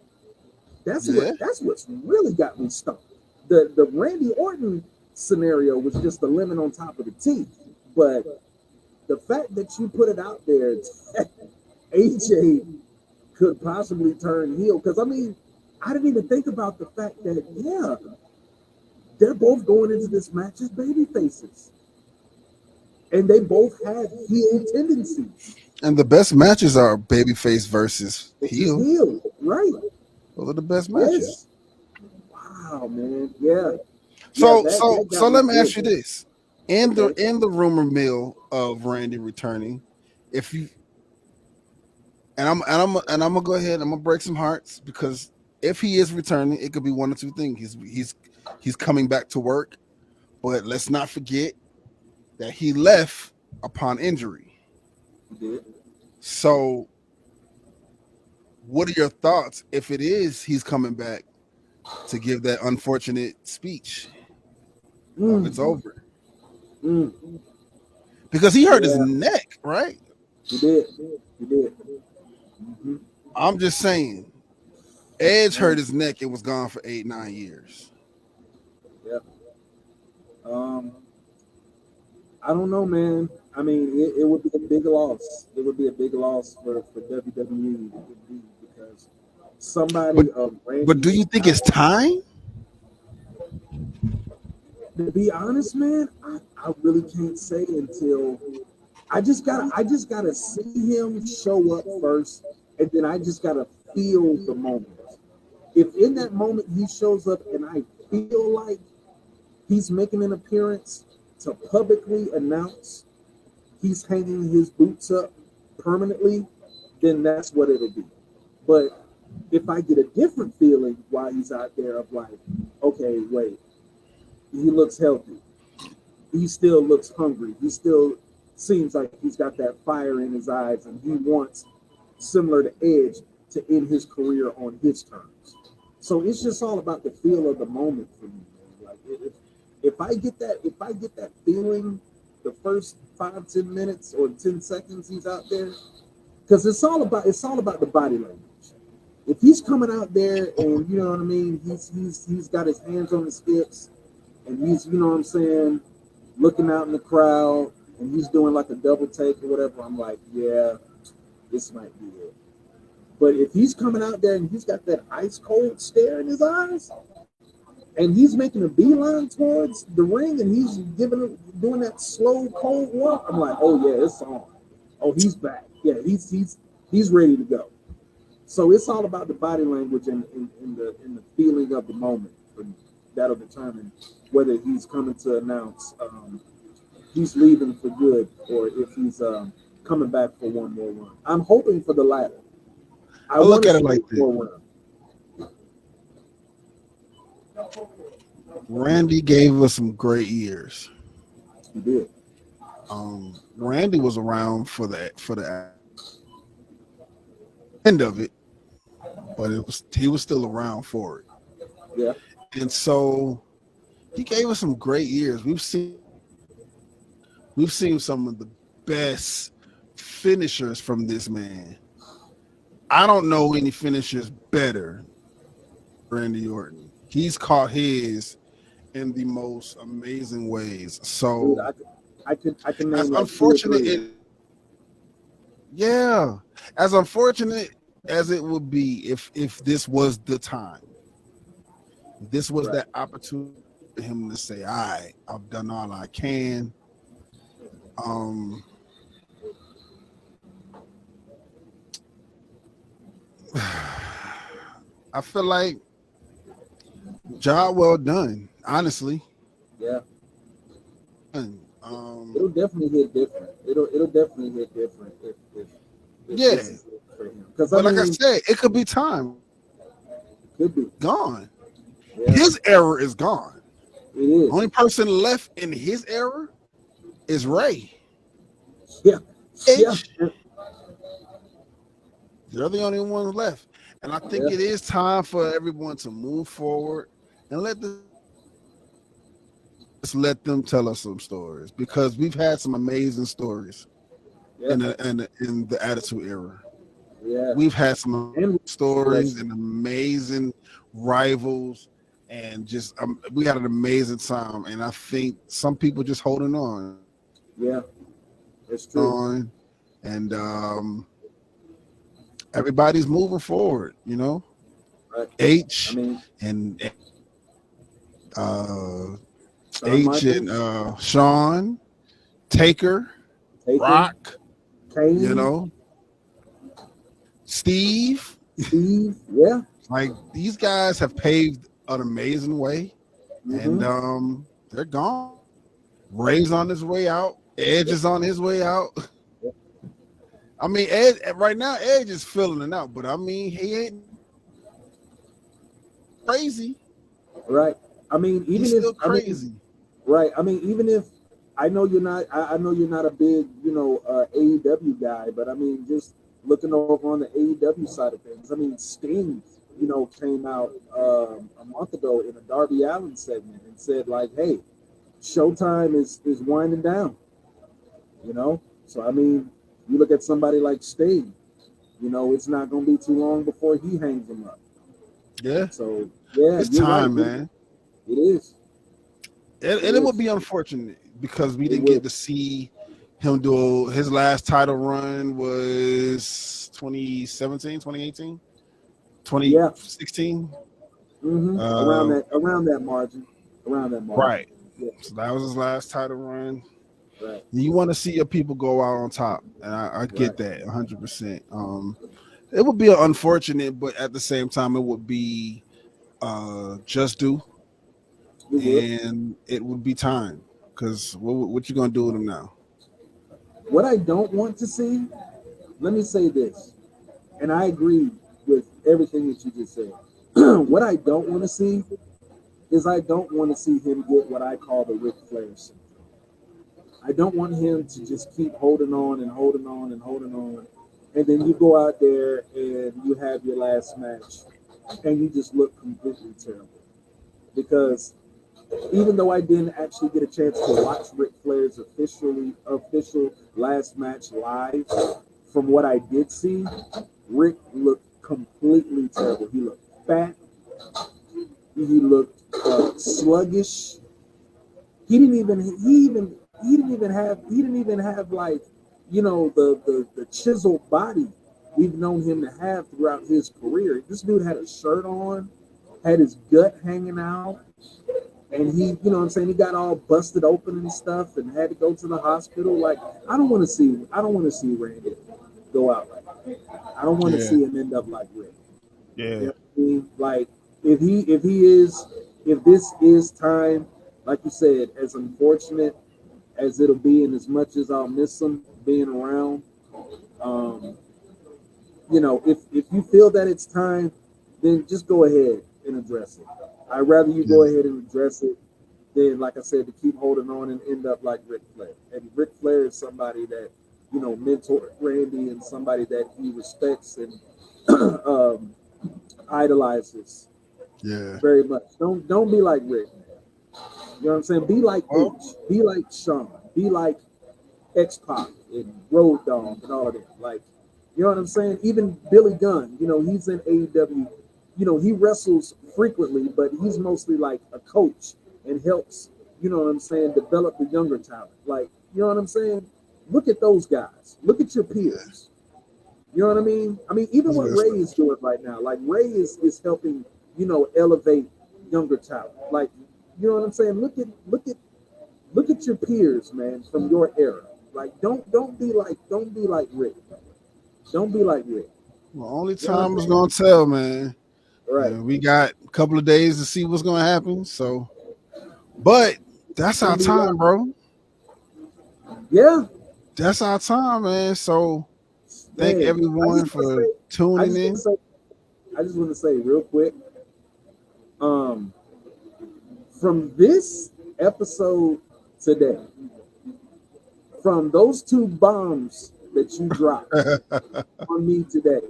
Yeah. That's what's really got me stumped. The Randy Orton scenario was just the lemon on top of the tea, but the fact that you put it out there, AJ could possibly turn heel. Because I mean, I didn't even think about the fact that they're both going into this match as baby faces, and they both have heel tendencies. And the best matches are babyface versus This is heel. heel, right? Those are the best matches. Yes. Wow, man. Yeah. Yeah, So that so that so got me let me ask good. you this. In the Okay. in the rumor mill of Randy returning, if you and I'm gonna go ahead, I'm gonna break some hearts because if he is returning, it could be one or two things. He's coming back to work, but let's not forget that he left upon injury. You did. So what are your thoughts if it is he's coming back to give that unfortunate speech of it's Mm, over? mm, Because he hurt his yeah, neck, right? you did. You did. Mm-hmm. I'm just saying, Edge hurt Man, his neck and was gone for 8-9 years. yeah. Um, I don't know, man. I mean, it would be a big loss. It would be a big loss for WWE. It would be because But somebody of but do Randy's you think it's caliber. time? To be honest, man, I really can't say until I just gotta see him show up first, and then I just gotta feel the moment. If in that moment he shows up and I feel like he's making an appearance to publicly announce he's hanging his boots up permanently, then that's what it'll be. But if I get a different feeling while he's out there of like, okay, wait, he looks healthy. He still looks hungry. He still seems like he's got that fire in his eyes and he wants, similar to Edge, to end his career on his terms. So it's just all about the feel of the moment for me. Man. Like if I get that feeling the first 5-10 minutes or 10 seconds he's out there, because it's all about the body language. If he's coming out there and you know what I mean, he's got his hands on his hips and he's you know what I'm saying, looking out in the crowd and he's doing like a double take or whatever, I'm like, yeah, this might be it. But if he's coming out there and he's got that ice cold stare in his eyes and he's making a beeline towards the ring and he's doing that slow cold walk, I'm like, oh yeah, it's on. Oh, he's back. Yeah, he's ready to go. So it's all about the body language and the feeling of the moment. That'll determine whether he's coming to announce he's leaving for good or if he's coming back for one more run. I'm hoping for the latter. I I want look to at it see like one this. more run. Randy gave us some great years. He did. Randy was around for the end of it, but he was still around for it. Yeah. And so he gave us some great years. We've seen some of the best finishers from this man. I don't know any finishers better than Randy Orton. He's caught his in the most amazing ways. Dude, So I can as name like two or unfortunate three. yeah, as unfortunate as it would be if this was the time, if this was Right. that opportunity for him to say, "All right, I've done all I can." Um, I feel like job well done, honestly. Yeah. And, It'll definitely hit different. It'll definitely hit different if yeah, this is it for him. Because I but like I mean, said, it could be time could be. gone. Yeah, His era is gone. it is. Only person left in his era is Ray. Yeah, yeah, H. They're the only ones left. And I think yeah, it is time for everyone to move forward and let them tell us some stories, because we've had some amazing stories yeah, in the Attitude Era. yeah. We've had some And stories selection. and amazing rivals, and just we had an amazing time. And I think some people just holding Yeah, it's true. on, and everybody's moving forward. Right. I H mean, and uh, Shawn H and Michaels, Sean, Taker, Taker, Rock, Kane, Steve. Steve. Yeah. Like, these guys have paved an amazing way, and Mm-hmm. they're gone. Ray's on his way out. Edge is on his way out. I mean, Edge right now, Edge is filling it out, but I mean, he ain't crazy. Right. I mean, even He's if still I mean, crazy. right. I mean, even if I know you're not, I know you're not a big, AEW guy, but I mean, just looking over on the AEW side of things, I mean, Sting, came out a month ago in a Darby Allin segment and said like, "Hey, Showtime is winding down." So I mean, you look at somebody like Sting, it's not going to be too long before he hangs them up. Yeah, So yeah, it's you're right. time, man. It is. And it would be unfortunate because we It didn't would. get to see him do his last title run was 2017, 2018, Yeah. 2016. Around that margin. Around that margin. Right. Yeah. So that was his last title run. Right. You want to see your people go out on top, and I get that 100%. It would be unfortunate, but at the same time, it would be just due, and it would be time. Because what you gonna do with him now? What I don't want to see, let me say this, and I agree with everything that you just said. What I don't want to see is I don't want to see him get what I call the Ric Flair syndrome. I don't want him to just keep holding on and holding on and holding on, and then you go out there and you have your last match, and you just look completely terrible. Because even though I didn't actually get a chance to watch Ric Flair's official last match live, from what I did see, Rick looked completely terrible. He looked fat. He looked sluggish. He didn't even have like the chiseled body we've known him to have throughout his career. This dude had a shirt on, had his gut hanging out, and he got all busted open and stuff and had to go to the hospital. Like, I don't want to see Randy go out like that. I don't want to see him end up like Rick. Yeah. You know what I mean? Like, if this is time, like you said, as unfortunate as it'll be, and as much as I'll miss him being around, if you feel that it's time, then just go ahead and address it. I'd rather you go ahead and address it than, like I said, to keep holding on and end up like Ric Flair. And Ric Flair is somebody that, mentored Randy, and somebody that he respects and idolizes very much. Don't be like Rick. You know what I'm saying? Be like H. Be like Shawn. Be like X-Pac and Road Dogg and all of that. Like, you know what I'm saying? Even Billy Gunn, he's in AEW. He wrestles frequently, but he's mostly like a coach and helps, develop the younger talent. Like, you know what I'm saying? Look at those guys. Look at your peers. You know what I mean? I mean, even what Ray is doing right now, like Ray is helping, elevate younger talent. Like, you know what I'm saying? Look at your peers, man, from your era. Like, don't be like Rick. Don't be like Rick. Well, only time is gonna tell, man. Right. And we got a couple of days to see what's gonna happen. So, but that's our time, bro. Yeah. That's our time, man. So thank Hey, everyone for I tuning just want to in. say, I just want to say real quick, um, from this episode today, from those two bombs that you dropped on me today,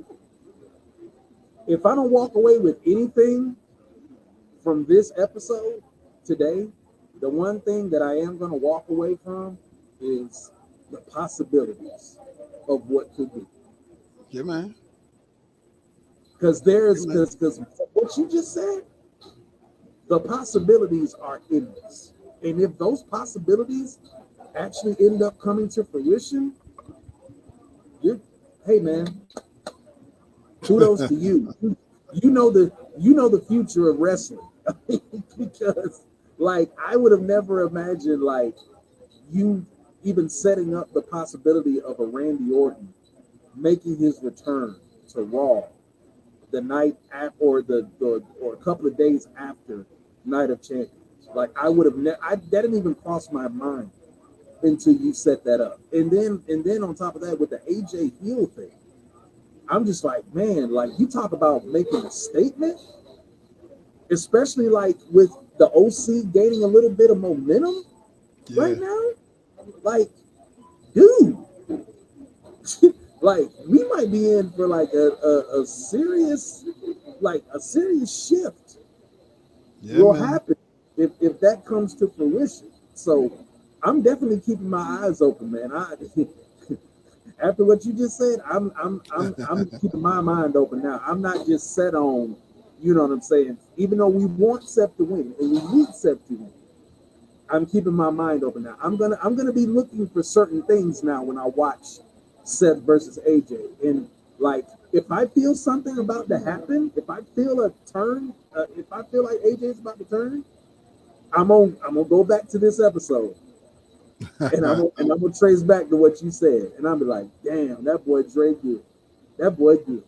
if I don't walk away with anything from this episode today, the one thing that I am going to walk away from is the possibilities of what could be. Yeah, man. Because because what you just said, the possibilities are endless. And if those possibilities actually end up coming to fruition, you're, hey man, kudos to you. You know the future of wrestling. Because like I would have never imagined like you even setting up the possibility of a Randy Orton making his return to Raw the night after, or a couple of days after Night of Champions. Like I would have that didn't even cross my mind until you set that up. And then on top of that with the AJ heel thing, I'm just like, man, like you talk about making a statement, especially like with the OC gaining a little bit of momentum right now. Like, dude, like we might be in for like a serious shift will happen if that comes to fruition. So I'm definitely keeping my eyes open, man. After what you just said, I'm keeping my mind open now. I'm not just set on, you know what I'm saying. Even though we want Seth to win and we need Seth to win, I'm keeping my mind open now. I'm gonna be looking for certain things now when I watch Seth versus AJ. And like, if I feel something about to happen, if I feel a turn, if I feel like AJ is about to turn, I'm gonna go back to this episode, and I'm gonna trace back to what you said, and I'm be like, damn, that boy Dre good, that boy good.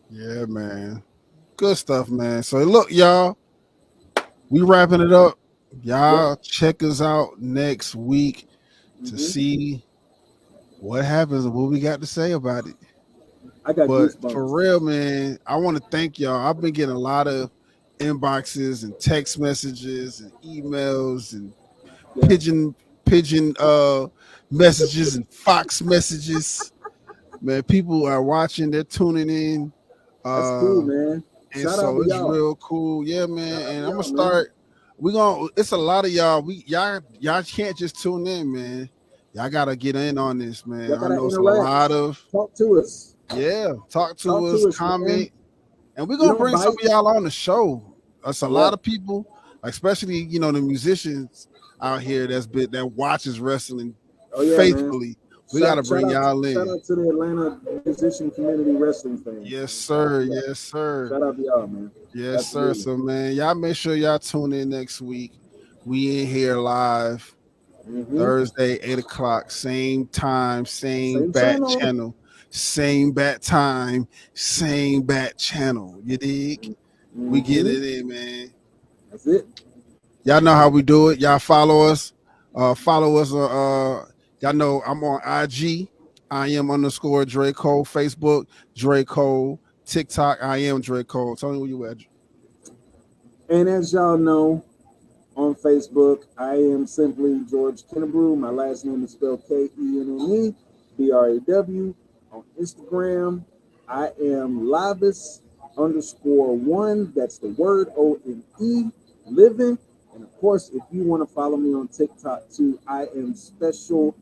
Yeah, man. Good stuff, man. So look, y'all, we wrapping it up. Y'all check us out next week to see what happens and what we got to say about it. I got But goosebumps. for real, man, I want to thank y'all. I've been getting a lot of inboxes and text messages and emails and pigeon messages and fox messages. Man, people are watching, they're tuning in. That's cool, man. And Shout out so to it's y'all. real cool. Yeah, man. And I'm gonna Man. start. It's a lot of y'all. Y'all can't just tune in, man. Y'all gotta get in on this, man. I know it's a lot of talk to us. Yeah, talk to us, comment, man. and we're gonna bring some of y'all on the show. That's a lot of people, especially the musicians out here that watches wrestling faithfully. Man. We gotta bring y'all in. Shout out to the Atlanta musician community wrestling fans. Yes, sir. Yes, sir. Shout out to y'all, man. Yes, absolutely. Sir. So, man, y'all make sure y'all tune in next week. We in here live Thursday, 8:00, same time, same bat channel, same bat time, same bat channel. You dig? We get it in, man. That's it. Y'all know how we do it. Y'all follow us. Y'all know I'm on IG. I am _ Dre Cole. Facebook, Dre Cole. TikTok, I am Dre Cole. Tell me where you at. And as y'all know, on Facebook, I am simply George Kennebrew. My last name is spelled KENNE BRAW. On Instagram, I am Lavis _1. That's the word ONE living. And of course, if you want to follow me on TikTok too, I am special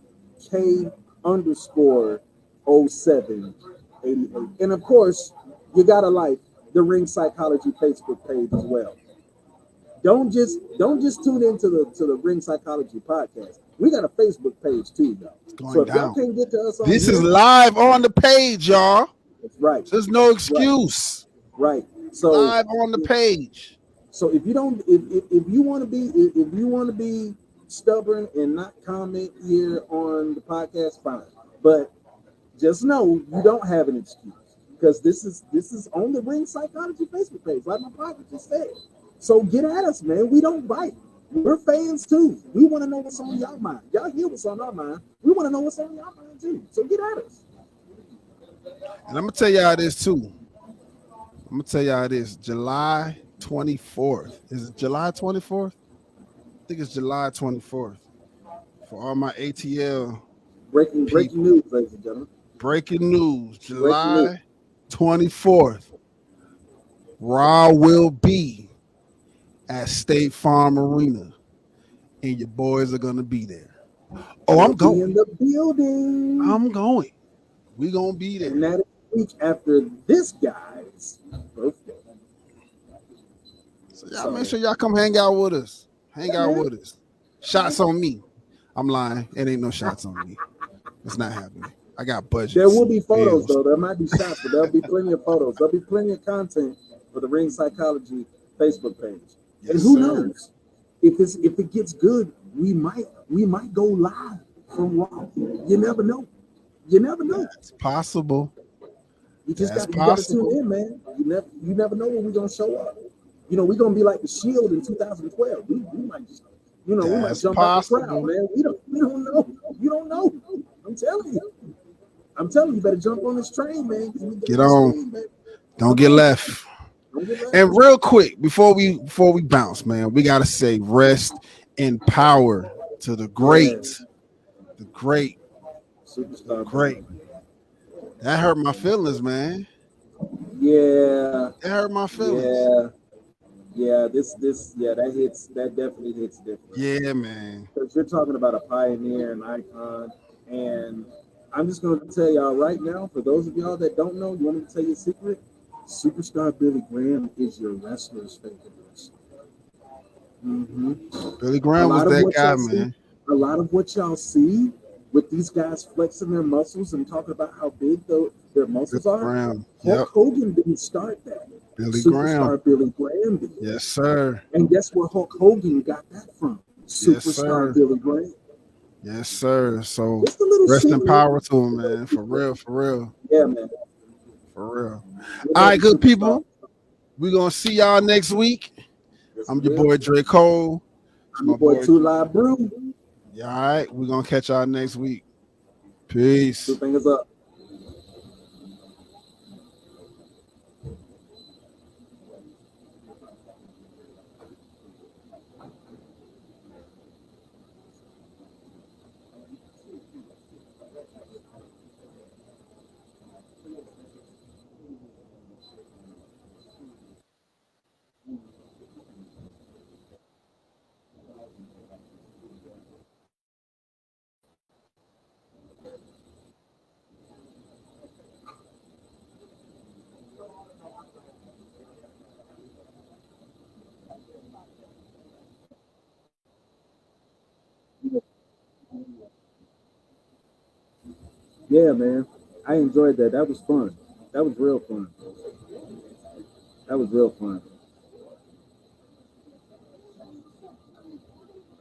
K _0788. And of course, you gotta like the Ring Psychology Facebook page as well. Don't just tune into the Ring Psychology podcast. We got a Facebook page too, y'all. So if y'all can't get to us on this is live on the page, y'all. That's right. There's no excuse. Right. So live on the page. So if you don't, if you want to be stubborn and not comment here on the podcast, fine. But just know you don't have an excuse. because this is on the Ring Psychology Facebook page, like my private just said. So get at us, man. We don't bite. We're fans too. We want to know what's on y'all mind. Y'all hear what's on our mind. We want to know what's on y'all mind too. So get at us. And I'm gonna tell y'all this too. I'm gonna tell y'all this. July 24th. Is it July 24th? I think it's July 24th. For all my ATL Breaking people. news, ladies and gentlemen. Breaking news. Breaking news. July 24th. Raw will be at State Farm Arena, and your boys are gonna be there. Oh, I'm We'll be going. in the building. I'm going. We gonna be there. And that is a week after this guy's birthday. So y'all make sure y'all come hang out with us. Hang out with us. Shots on me. I'm lying. It ain't no shots on me. It's not happening. I got budgets. There will be photos though. There might be shots, but there'll be plenty of photos. There'll be plenty of content for the Ring Psychology Facebook page. Yes, and who sir. knows? If it gets good, we might go live from Raw. You never know. You never know. It's possible. You just got to tune in, man. You never know when we're gonna show up. You know, we're gonna be like the Shield in 2012. We might just, we might jump out the crowd, man. We don't know. You don't know. I'm telling you, better jump on this train, man. Get on. Don't get left. And real quick, before we bounce, man, we gotta say rest in power to the great, superstar, great. That hurt my feelings, man. Yeah, it hurt my feelings. Yeah. That definitely hits different. Yeah, man. Because you're talking about a pioneer, an icon, and I'm just gonna tell y'all right now, for those of y'all that don't know, you want me to tell you a secret? Superstar Billy Graham is your wrestler's favorite wrestler. Mm-hmm. Billy Graham was that guy, man. A lot of what y'all see with these guys flexing their muscles and talking about how big their muscles Billy are. Graham. Hulk Hogan didn't start that. Superstar Billy Graham did. Yes, sir. And guess where Hulk Hogan got that from? Superstar Billy Graham. Yes, sir. So rest in power to him, man. For real. Yeah, man. For real. All right, good people. We're gonna see y'all next week. I'm your boy Dre Cole. I'm your boy Two Live Brew. Yeah, all right. We're gonna catch y'all next week. Peace. Two fingers up. Yeah, man. I enjoyed that. That was fun. That was real fun.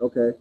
Okay.